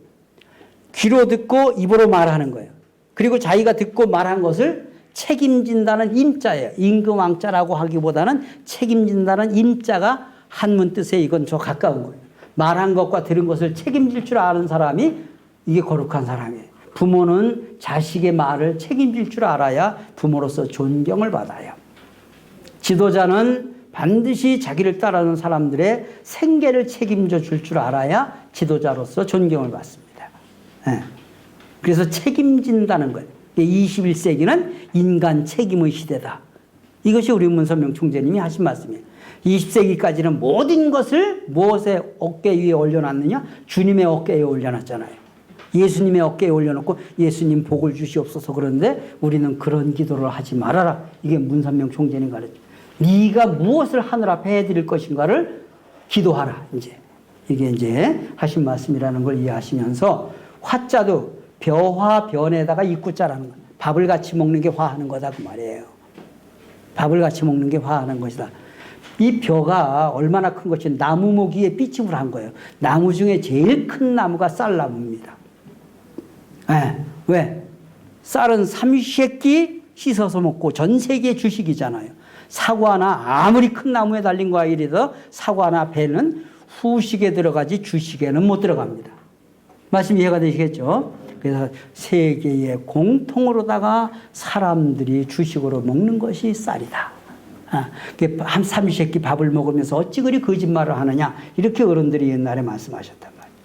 귀로 듣고 입으로 말하는 거예요. 그리고 자기가 듣고 말한 것을 책임진다는 임자예요. 임금왕자라고 하기보다는 책임진다는 임자가 한문 뜻에 이건 저 가까운 거예요. 말한 것과 들은 것을 책임질 줄 아는 사람이 이게 거룩한 사람이에요. 부모는 자식의 말을 책임질 줄 알아야 부모로서 존경을 받아요. 지도자는 반드시 자기를 따르는 사람들의 생계를 책임져 줄 줄 알아야 지도자로서 존경을 받습니다. 네. 그래서 책임진다는 거예요. 21세기는 인간 책임의 시대다. 이것이 우리 문선명 총재님이 하신 말씀이에요. 20세기까지는 모든 것을 무엇의 어깨 위에 올려놨느냐? 주님의 어깨 위에 올려놨잖아요. 예수님의 어깨에 올려놓고 예수님 복을 주시옵소서. 그런데 우리는 그런 기도를 하지 말아라. 이게 문선명 총재님 가르쳐. 네가 무엇을 하늘 앞에 해드릴 것인가를 기도하라. 이게 이제 하신 말씀이라는 걸 이해하시면서, 화자도 벼화 변에다가 입구자라는 거예요. 밥을 같이 먹는 게 화하는 거다 그 말이에요. 밥을 같이 먹는 게 화하는 것이다. 이 벼가 얼마나 큰 것이 나무 모기에 삐침을 한 거예요. 나무 중에 제일 큰 나무가 쌀나무입니다. 네. 왜? 쌀은 삼시세끼 씻어서 먹고 전 세계 주식이잖아요. 사과나 아무리 큰 나무에 달린 거와 이래서 사과나 배는 후식에 들어가지 주식에는 못 들어갑니다. 말씀 이해가 되시겠죠? 그래서 세계의 공통으로다가 사람들이 주식으로 먹는 것이 쌀이다. 한 삼시세끼 밥을 먹으면서 어찌 그리 거짓말을 하느냐, 이렇게 어른들이 옛날에 말씀하셨단 말이에요.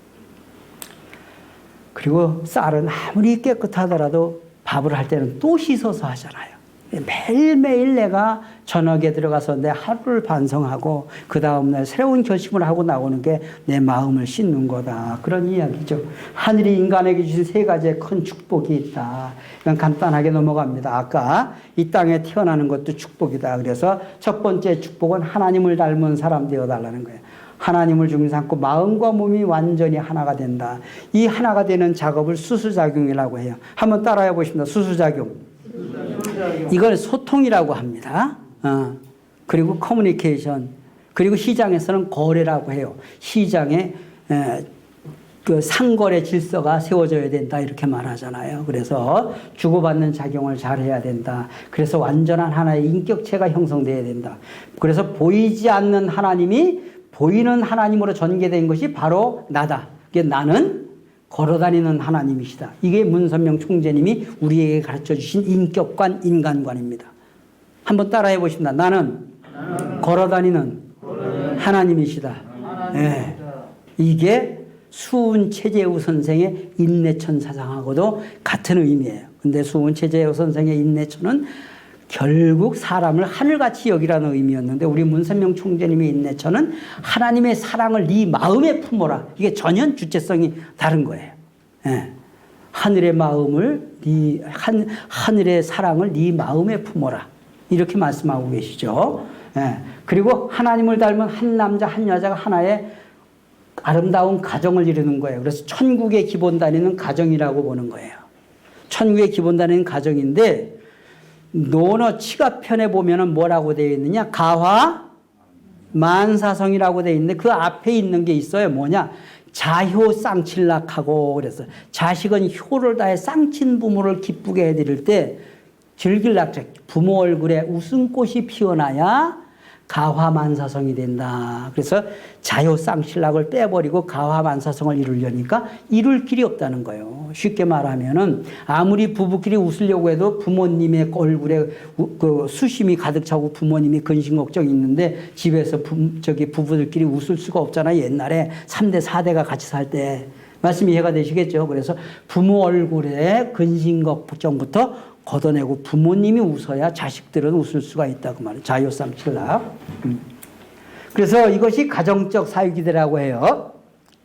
그리고 쌀은 아무리 깨끗하더라도 밥을 할 때는 또 씻어서 하잖아요. 매일매일 내가 저녁에 들어가서 내 하루를 반성하고 그 다음날 새로운 결심을 하고 나오는 게 내 마음을 씻는 거다. 그런 이야기죠. 하늘이 인간에게 주신 세 가지의 큰 축복이 있다. 이건 간단하게 넘어갑니다. 아까 이 땅에 태어나는 것도 축복이다. 그래서 첫 번째 축복은 하나님을 닮은 사람 되어달라는 거예요. 하나님을 중심 삼고 마음과 몸이 완전히 하나가 된다. 이 하나가 되는 작업을 수수작용이라고 해요. 한번 따라해 보십니다. 수수작용. 이걸 소통이라고 합니다. 그리고 커뮤니케이션. 그리고 시장에서는 거래라고 해요. 시장에 그 상거래 질서가 세워져야 된다 이렇게 말하잖아요. 그래서 주고받는 작용을 잘해야 된다. 그래서 완전한 하나의 인격체가 형성돼야 된다. 그래서 보이지 않는 하나님이 보이는 하나님으로 전개된 것이 바로 나다. 이게 나는 걸어다니는 하나님이시다. 이게 문선명 총재님이 우리에게 가르쳐 주신 인격관, 인간관입니다. 한번 따라해 보십니다. 나는 걸어다니는 하나님이시다. 네. 이게 수은 최재우 선생의 인내천 사상하고도 같은 의미예요. 근데 수은 최재우 선생의 인내천은 결국 사람을 하늘같이 여기라는 의미였는데 우리 문선명 총재님의 인내천은 하나님의 사랑을 네 마음에 품어라. 이게 전혀 주체성이 다른 거예요. 예. 하늘의 마음을 하늘의 사랑을 네 마음에 품어라. 이렇게 말씀하고 계시죠. 예. 그리고 하나님을 닮은 한 남자 한 여자가 하나의 아름다운 가정을 이루는 거예요. 그래서 천국의 기본단위는 가정이라고 보는 거예요. 천국의 기본단위는 가정인데 논어 치가편에 보면은 뭐라고 되어 있느냐? 가화 만사성이라고 되어 있는데 그 앞에 있는 게 있어요. 뭐냐? 자효 쌍칠락하고 그래서 자식은 효를 다해 쌍친 부모를 기쁘게 해드릴 때 즐길락자 부모 얼굴에 웃음꽃이 피어나야 가화만사성이 된다. 그래서 자효쌍실락을 빼버리고 가화만사성을 이루려니까 이룰 길이 없다는 거예요. 쉽게 말하면은 아무리 부부끼리 웃으려고 해도 부모님의 얼굴에 그 수심이 가득 차고 부모님이 근심 걱정이 있는데 집에서 부부들끼리 웃을 수가 없잖아요. 옛날에 3대 4대가 같이 살 때. 말씀이 이해가 되시겠죠? 그래서 부모 얼굴에 근심 걱정부터 걷어내고 부모님이 웃어야 자식들은 웃을 수가 있다고 말해요. 자유쌍칠락. 그래서 이것이 가정적 사유기대라고 해요.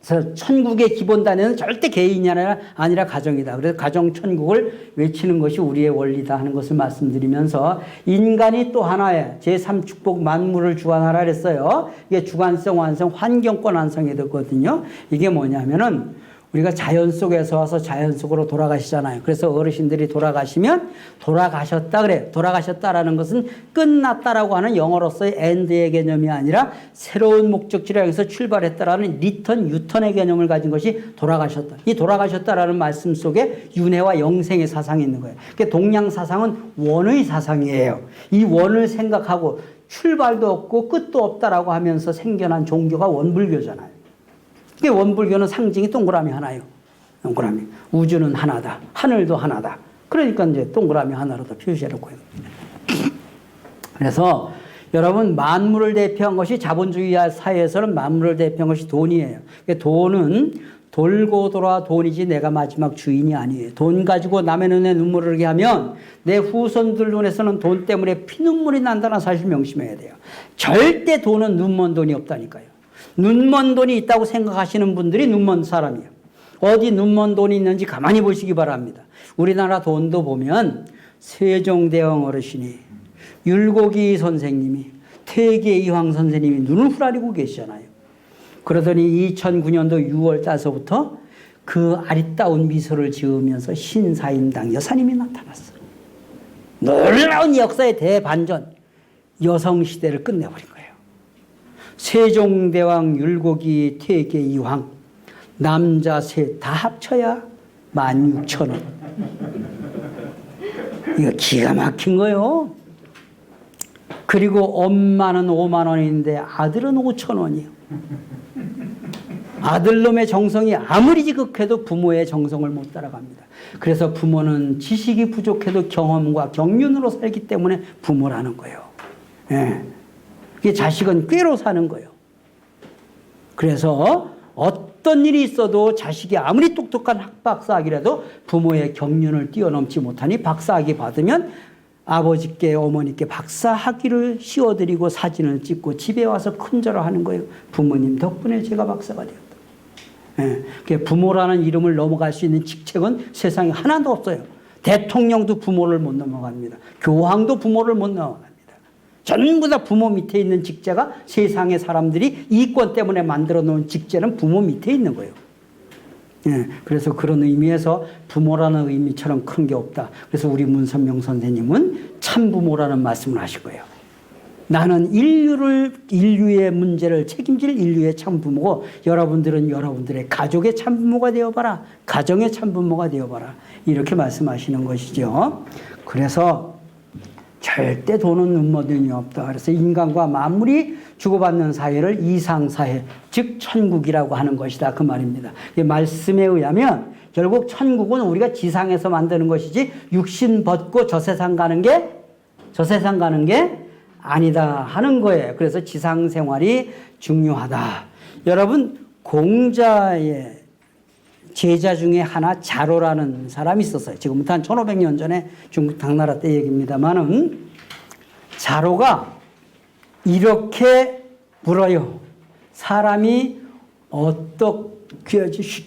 그래서 천국의 기본 단위는 절대 개인이 아니라 가정이다. 그래서 가정 천국을 외치는 것이 우리의 원리다 하는 것을 말씀드리면서 인간이 또 하나의 제3축복 만물을 주관하라 그랬어요. 이게 주관성, 완성, 환경권 완성이 되거든요. 이게 뭐냐면은 우리가 자연 속에서 와서 자연 속으로 돌아가시잖아요. 그래서 어르신들이 돌아가시면 돌아가셨다 그래. 돌아가셨다라는 것은 끝났다라고 하는 영어로서의 end의 개념이 아니라 새로운 목적지를 향해서 출발했다라는 리턴, 유턴의 개념을 가진 것이 돌아가셨다. 이 돌아가셨다라는 말씀 속에 윤회와 영생의 사상이 있는 거예요. 그러니까 동양 사상은 원의 사상이에요. 이 원을 생각하고 출발도 없고 끝도 없다라고 하면서 생겨난 종교가 원불교잖아요. 이게 원불교는 상징이 동그라미 하나예요. 동그라미. 우주는 하나다. 하늘도 하나다. 그러니까 이제 동그라미 하나로 더 표시해놓고 있는. 그래서 여러분 만물을 대표한 것이 자본주의 사회에서는 만물을 대표한 것이 돈이에요. 돈은 돌고 돌아 돈이지 내가 마지막 주인이 아니에요. 돈 가지고 남의 눈에 눈물을 흘리게 하면 내 후손들 눈에서는 돈 때문에 피눈물이 난다는 사실 명심해야 돼요. 절대 돈은 눈먼 돈이 없다니까요. 눈먼 돈이 있다고 생각하시는 분들이 눈먼 사람이에요. 어디 눈먼 돈이 있는지 가만히 보시기 바랍니다. 우리나라 돈도 보면 세종대왕 어르신이, 율곡이 선생님이, 퇴계이황 선생님이 눈을 후라리고 계시잖아요. 그러더니 2009년도 6월 달서부터 그 아리따운 미소를 지으면서 신사임당 여사님이 나타났어요. 놀라운 역사의 대반전, 여성시대를 끝내버린 거예요. 세종대왕, 율곡이, 퇴계이황 남자 셋 다 합쳐야 16,000원. 이거 기가 막힌 거예요. 그리고 엄마는 5만 원인데 아들은 5,000원이에요. 아들놈의 정성이 아무리 지극해도 부모의 정성을 못 따라갑니다. 그래서 부모는 지식이 부족해도 경험과 경륜으로 살기 때문에 부모라는 거예요. 예. 자식은 꾀로 사는 거예요. 그래서 어떤 일이 있어도 자식이 아무리 똑똑한 학박사학이라도 부모의 경륜을 뛰어넘지 못하니 박사학위 받으면 아버지께 어머니께 박사학위를 씌워드리고 사진을 찍고 집에 와서 큰절하는 거예요. 부모님 덕분에 제가 박사가 되었다. 예. 부모라는 이름을 넘어갈 수 있는 직책은 세상에 하나도 없어요. 대통령도 부모를 못 넘어갑니다. 교황도 부모를 못 넘어갑니다. 전부 다 부모 밑에 있는 직제가 세상의 사람들이 이권 때문에 만들어 놓은 직제는 부모 밑에 있는 거예요. 예, 그래서 그런 의미에서 부모라는 의미처럼 큰 게 없다. 그래서 우리 문선명 선생님은 참부모라는 말씀을 하실 거예요. 나는 인류의 문제를 책임질 인류의 참부모고 여러분들은 여러분들의 가족의 참부모가 되어봐라. 가정의 참부모가 되어봐라. 이렇게 말씀하시는 것이죠. 그래서 절대 돈은 음모됨이 없다. 그래서 인간과 만물이 주고받는 사회를 이상사회, 즉 천국이라고 하는 것이다. 그 말입니다. 이 말씀에 의하면 결국 천국은 우리가 지상에서 만드는 것이지 육신 벗고 저 세상 가는 게 아니다 하는 거예요. 그래서 지상 생활이 중요하다. 여러분, 공자의 제자 중에 하나 자로라는 사람이 있었어요. 지금부터 한 1500년 전에 중국 당나라 때 얘기입니다만은 자로가 이렇게 물어요. 사람이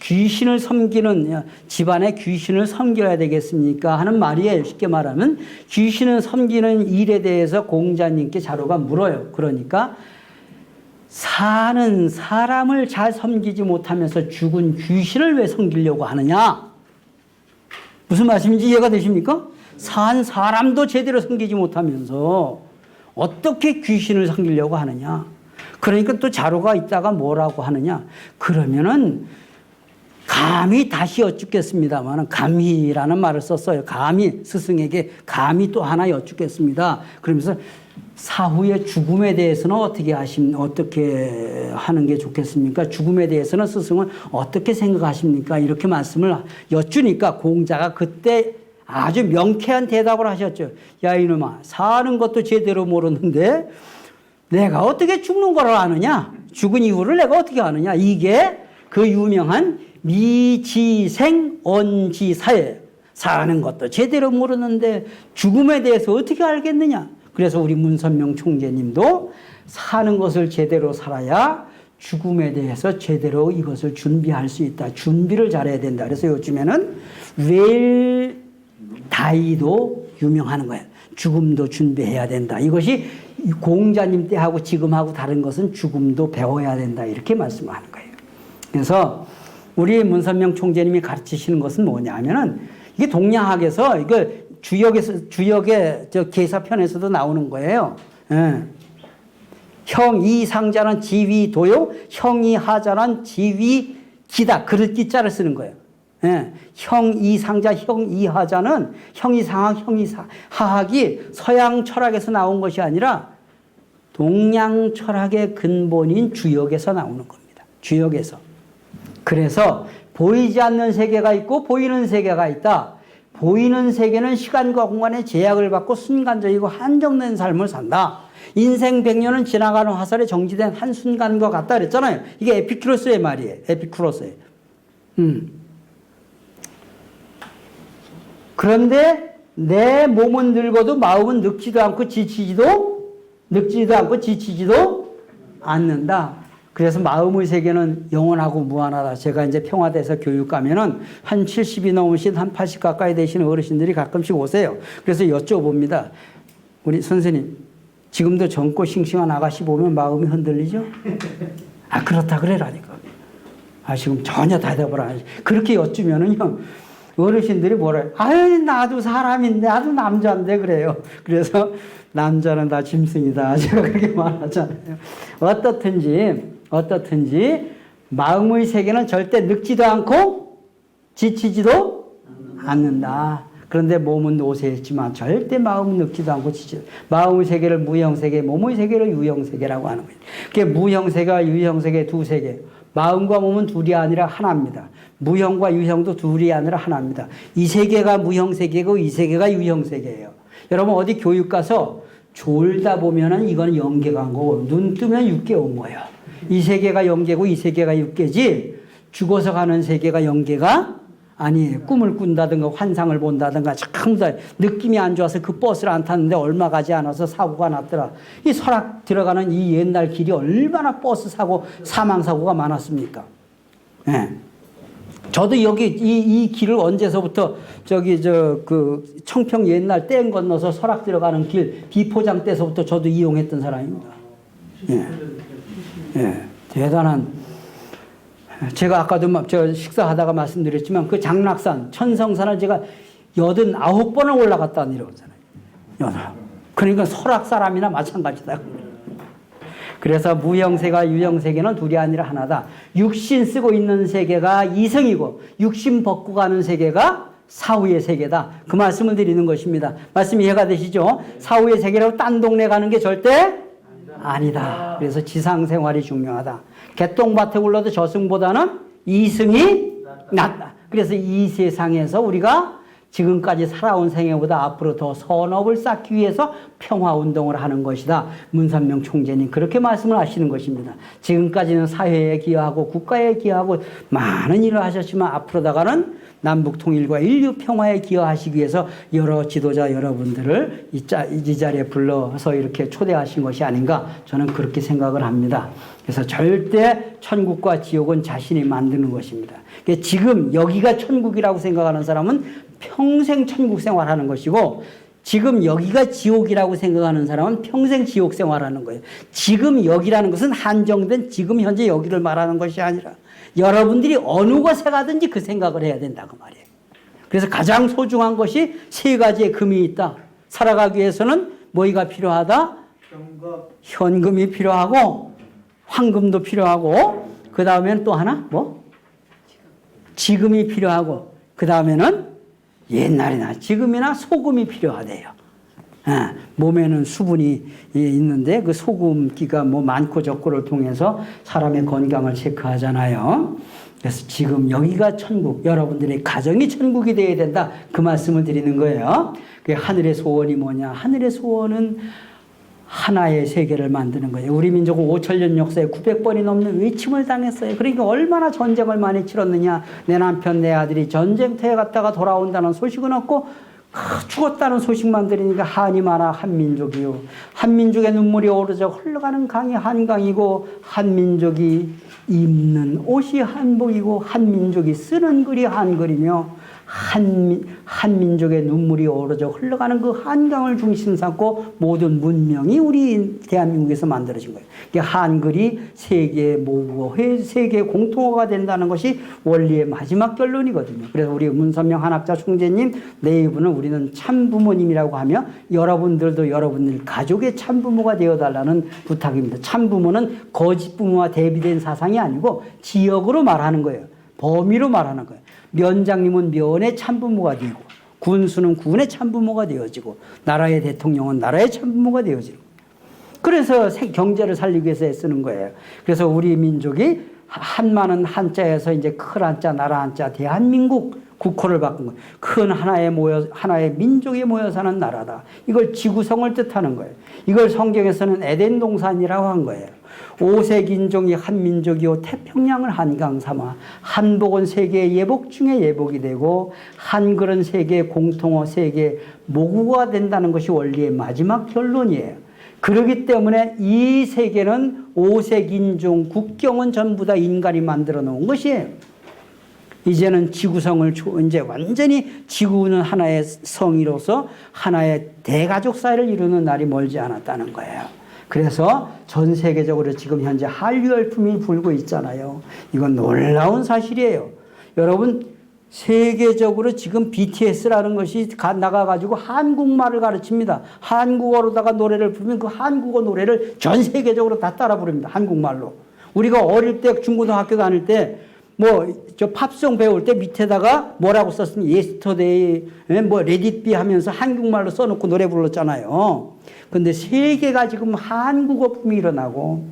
귀신을 섬기는 집안에 귀신을 섬겨야 되겠습니까? 하는 말이에요. 쉽게 말하면 귀신을 섬기는 일에 대해서 공자님께 자로가 물어요. 그러니까 사는 사람을 잘 섬기지 못하면서 죽은 귀신을 왜 섬기려고 하느냐? 무슨 말씀인지 이해가 되십니까? 산 사람도 제대로 섬기지 못하면서 어떻게 귀신을 섬기려고 하느냐? 그러니까 또 자로가 있다가 뭐라고 하느냐? 그러면은 감히 다시 여쭙겠습니다만 감히라는 말을 썼어요. 감히 스승에게 감히 또 하나 여쭙겠습니다. 그러면서 사후의 죽음에 대해서는 어떻게 하는 게 좋겠습니까? 죽음에 대해서는 스승은 어떻게 생각하십니까? 이렇게 말씀을 여쭈니까 공자가 그때 아주 명쾌한 대답을 하셨죠. 야 이놈아, 사는 것도 제대로 모르는데 내가 어떻게 죽는 걸 아느냐? 죽은 이유를 내가 어떻게 아느냐? 이게 그 유명한 미지생언지사예요. 사는 것도 제대로 모르는데 죽음에 대해서 어떻게 알겠느냐? 그래서 우리 문선명 총재님도 사는 것을 제대로 살아야 죽음에 대해서 이것을 준비할 수 있다. 준비를 잘해야 된다. 그래서 요즘에는 웰 다이도 유명하는 거예요. 죽음도 준비해야 된다. 이것이 공자님 때하고 지금하고 다른 것은 죽음도 배워야 된다. 이렇게 말씀하는 거예요. 그래서 우리 문선명 총재님이 가르치시는 것은 뭐냐 하면은 이게 동양학에서 이거 주역의 계사편에서도 나오는 거예요. 예. 형이상자는 지위도요, 형이하자는 지위기다. 그릇 기자를 쓰는 거예요. 예. 형이상자, 형이하자는 형이상학, 형이하학이 서양 철학에서 나온 것이 아니라 동양 철학의 근본인 주역에서 나오는 겁니다. 주역에서. 그래서 보이지 않는 세계가 있고 보이는 세계가 있다. 보이는 세계는 시간과 공간의 제약을 받고 순간적이고 한정된 삶을 산다. 인생 100년은 지나가는 화살에 정지된 한순간과 같다 그랬잖아요. 이게 에피큐로스의 말이에요. 에피큐로스의. 그런데 내 몸은 늙어도 마음은 늙지도 않고 지치지도 않는다. 그래서 마음의 세계는 영원하고 무한하다. 제가 이제 평화대에서 교육 가면은 한 70이 넘으신 한 80 가까이 되시는 어르신들이 가끔씩 오세요. 그래서 여쭤봅니다. 우리 선생님, 지금도 젊고 싱싱한 아가씨 보면 마음이 흔들리죠? 아, 그렇다 그래라니까. 아, 지금 전혀 대답을 안 하지. 그렇게 여쭈면은요, 어르신들이 뭐래요? 아유, 나도 사람인데, 나도 남자인데, 그래요. 그래서 남자는 다 짐승이다. 제가 그렇게 말하잖아요. 어떻든지 마음의 세계는 절대 늙지도 않고 지치지도 않는다. 그런데 몸은 노쇠했지만 절대 마음은 늙지도 않고 지치지도 않는다. 마음의 세계를 무형세계, 몸의 세계를 유형세계라고 하는 거예요. 그게 무형세계와 유형세계 두 세계. 마음과 몸은 둘이 아니라 하나입니다. 무형과 유형도 둘이 아니라 하나입니다. 이 세계가 무형세계고 이 세계가 유형세계예요. 여러분 어디 교육 가서 졸다 보면은 이건 영계가 한 거고 눈 뜨면 육계 온 거예요. 이 세계가 영계고 이 세계가 육계지 죽어서 가는 세계가 영계가 아니에요. 꿈을 꾼다든가 환상을 본다든가 참 느낌이 안 좋아서 그 버스를 안 탔는데 얼마 가지 않아서 사고가 났더라. 이 설악 들어가는 이 옛날 길이 얼마나 버스 사고 사망사고가 많았습니까? 예. 저도 여기 이 길을 언제서부터 그 청평 옛날 댐 건너서 설악 들어가는 길 비포장 때서부터 저도 이용했던 사람입니다. 예. 예. 대단한. 제가 아까도 저 식사하다가 말씀드렸지만 그 장락산 천성산을 제가 89번을 올라갔다 내려오잖아요. 그러니까 설악 사람이나 마찬가지다. 그래서 무형세계와 유형세계는 둘이 아니라 하나다. 육신 쓰고 있는 세계가 이성이고 육신 벗고 가는 세계가 사후의 세계다. 그 말씀을 드리는 것입니다. 말씀 이해가 되시죠? 사후의 세계라고 딴 동네 가는 게 절대 아니다. 그래서 지상생활이 중요하다. 개똥밭에 굴러도 저승보다는 이승이 낫다. 그래서 이 세상에서 우리가 지금까지 살아온 생애보다 앞으로 더 선업을 쌓기 위해서 평화운동을 하는 것이다. 문선명 총재님 그렇게 말씀을 하시는 것입니다. 지금까지는 사회에 기여하고 국가에 기여하고 많은 일을 하셨지만 앞으로다가는 남북 통일과 인류 평화에 기여하시기 위해서 여러 지도자 여러분들을 이 자리에 불러서 이렇게 초대하신 것이 아닌가 저는 그렇게 생각을 합니다. 그래서 절대 천국과 지옥은 자신이 만드는 것입니다. 지금 여기가 천국이라고 생각하는 사람은 평생 천국 생활하는 것이고 지금 여기가 지옥이라고 생각하는 사람은 평생 지옥 생활하는 거예요. 지금 여기라는 것은 한정된 지금 현재 여기를 말하는 것이 아니라 여러분들이 어느 곳에 가든지 그 생각을 해야 된다고 말이에요. 그래서 가장 소중한 것이 세 가지의 금이 있다. 살아가기 위해서는 뭐가 필요하다? 현금이 필요하고 황금도 필요하고 그 다음에는 또 하나 뭐? 지금이 필요하고 그 다음에는 옛날이나 지금이나 소금이 필요하대요. 몸에는 수분이 있는데 그 소금기가 뭐 많고 적고를 통해서 사람의 건강을 체크하잖아요. 그래서 지금 여기가 천국, 여러분들의 가정이 천국이 되어야 된다. 그 말씀을 드리는 거예요. 그 하늘의 소원이 뭐냐? 하늘의 소원은 하나의 세계를 만드는 거예요. 우리 민족은 5천년 역사에 900번이 넘는 외침을 당했어요. 그러니까 얼마나 전쟁을 많이 치렀느냐. 내 남편 내 아들이 전쟁터에 갔다가 돌아온다는 소식은 없고 죽었다는 소식만 들으니까 한이 많아 한민족이요. 한민족의 눈물이 오르져 흘러가는 강이 한강이고 한민족이 입는 옷이 한복이고 한민족이 쓰는 글이 한글이며 한민족의 눈물이 오르져 흘러가는 그 한강을 중심 삼고 모든 문명이 우리 대한민국에서 만들어진 거예요. 한글이 세계의 모국어, 세계의 공통어가 된다는 것이 원리의 마지막 결론이거든요. 그래서 우리 문선명 한학자 총재님 내부는 우리는 참부모님이라고 하며 여러분들도 여러분들 가족의 참부모가 되어달라는 부탁입니다. 참부모는 거짓 부모와 대비된 사상이 아니고 지역으로 말하는 거예요. 범위로 말하는 거예요. 면장님은 면의 참부모가 되고 군수는 군의 참부모가 되어지고 나라의 대통령은 나라의 참부모가 되어지는 거예요. 그래서 경제를 살리기 위해서 애쓰는 거예요. 그래서 우리 민족이 한마는 한자에서 이제 큰 한자, 나라 한자, 대한민국 국호를 바꾼 거예요. 큰 하나의 민족이 모여 사는 나라다. 이걸 지구성을 뜻하는 거예요. 이걸 성경에서는 에덴 동산이라고 한 거예요. 오색 인종이 한민족이요 태평양을 한강 삼아 한복은 세계의 예복 중에 예복이 되고 한글은 세계의 공통어 세계의 모국어가 된다는 것이 원리의 마지막 결론이에요. 그렇기 때문에 이 세계는 오색 인종 국경은 전부 다 인간이 만들어 놓은 것이에요. 이제는 지구성을 이제 완전히 지구는 하나의 성이로서 하나의 대가족 사회를 이루는 날이 멀지 않았다는 거예요. 그래서 전 세계적으로 지금 현재 한류 열풍이 불고 있잖아요. 이건 놀라운 사실이에요. 여러분 세계적으로 지금 BTS라는 것이 나가가지고 한국말을 가르칩니다. 한국어로다가 노래를 부르면 그 한국어 노래를 전 세계적으로 다 따라 부릅니다. 한국말로. 우리가 어릴 때 중고등학교 다닐 때 저 팝송 배울 때 밑에다가 뭐라고 썼으면 예스터데이, 레딧비 하면서 한국말로 써놓고 노래 불렀잖아요. 근데 세계가 지금 한국어품이 일어나고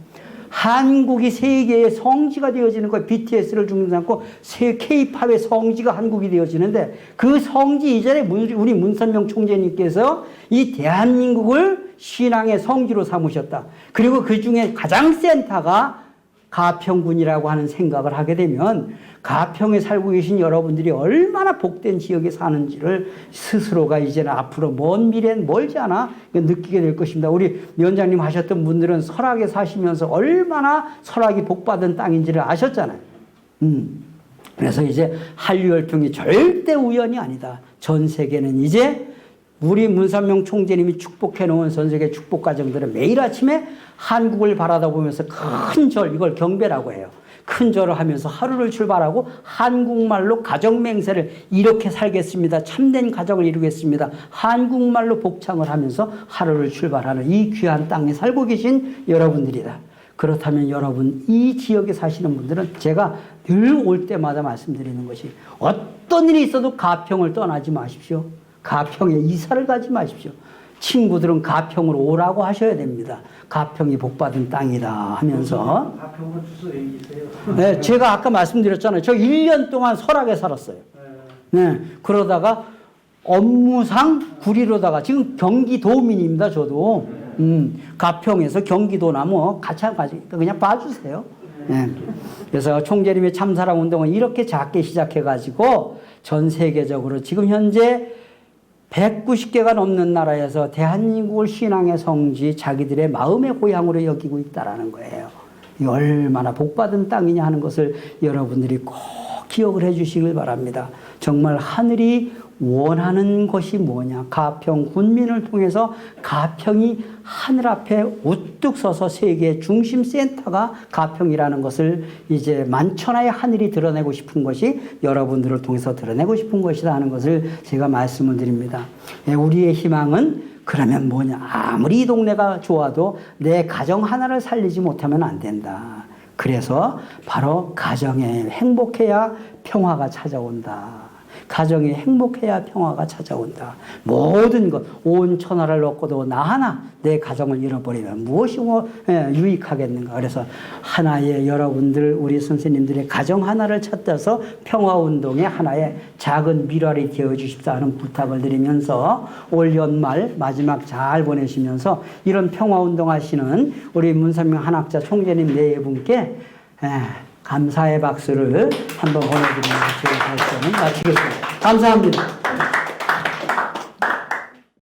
한국이 세계의 성지가 되어지는 거예요. BTS를 중심 삼고 K-팝의 성지가 한국이 되어지는데 그 성지 이전에 우리 문선명 총재님께서 이 대한민국을 신앙의 성지로 삼으셨다. 그리고 그 중에 가장 센터가 가평군이라고 하는 생각을 하게 되면 가평에 살고 계신 여러분들이 얼마나 복된 지역에 사는지를 스스로가 이제는 앞으로 먼 미래는 멀지 않아 느끼게 될 것입니다. 우리 위원장님 하셨던 분들은 설악에 사시면서 얼마나 설악이 복받은 땅인지를 아셨잖아요. 그래서 이제 한류 열풍이 절대 우연이 아니다. 전 세계는 이제 우리 문선명 총재님이 축복해 놓은 전 세계 축복 가정들은 매일 아침에 한국을 바라다 보면서 큰 절, 이걸 경배라고 해요. 큰 절을 하면서 하루를 출발하고 한국말로 가정 맹세를 이렇게 살겠습니다. 참된 가정을 이루겠습니다. 한국말로 복창을 하면서 하루를 출발하는 이 귀한 땅에 살고 계신 여러분들이다. 그렇다면 여러분, 이 지역에 사시는 분들은 제가 늘 올 때마다 말씀드리는 것이 어떤 일이 있어도 가평을 떠나지 마십시오. 가평에 이사를 가지 마십시오. 친구들은 가평으로 오라고 하셔야 됩니다. 가평이 복받은 땅이다 하면서. 가평으로 주소 얘기해주세요. 네, 제가 아까 말씀드렸잖아요. 저 1년 동안 설악에 살았어요. 네, 그러다가 업무상 구리로다가 지금 경기도민입니다. 저도. 가평에서 경기도나 뭐 같이 그냥 봐주세요. 네. 그래서 총재님의 참사랑 운동은 이렇게 작게 시작해가지고 전 세계적으로 지금 현재 190개가 넘는 나라에서 대한민국을 신앙의 성지, 자기들의 마음의 고향으로 여기고 있다라는 거예요. 이 얼마나 복받은 땅이냐 하는 것을 여러분들이 꼭 기억을 해 주시길 바랍니다. 정말 하늘이 원하는 것이 뭐냐. 가평 군민을 통해서 가평이 하늘 앞에 우뚝 서서 세계의 중심 센터가 가평이라는 것을 이제 만천하의 하늘이 드러내고 싶은 것이 여러분들을 통해서 드러내고 싶은 것이다 하는 것을 제가 말씀을 드립니다. 우리의 희망은 그러면 뭐냐. 아무리 이 동네가 좋아도 내 가정 하나를 살리지 못하면 안 된다. 그래서 바로 가정에 행복해야 평화가 찾아온다. 가정이 행복해야 평화가 찾아온다. 모든 것, 온 천하를 얻고도 나 하나 내 가정을 잃어버리면 무엇이 유익하겠는가. 그래서 하나의 여러분들, 우리 선생님들의 가정 하나를 찾아서 평화운동의 하나의 작은 밀알이 되어주십사 하는 부탁을 드리면서 올 연말 마지막 잘 보내시면서 이런 평화운동 하시는 우리 문선명 한학자 총재님 네 분께 감사의 박수를 한번 보내드리면서 제가 발언을 마치겠습니다. 감사합니다.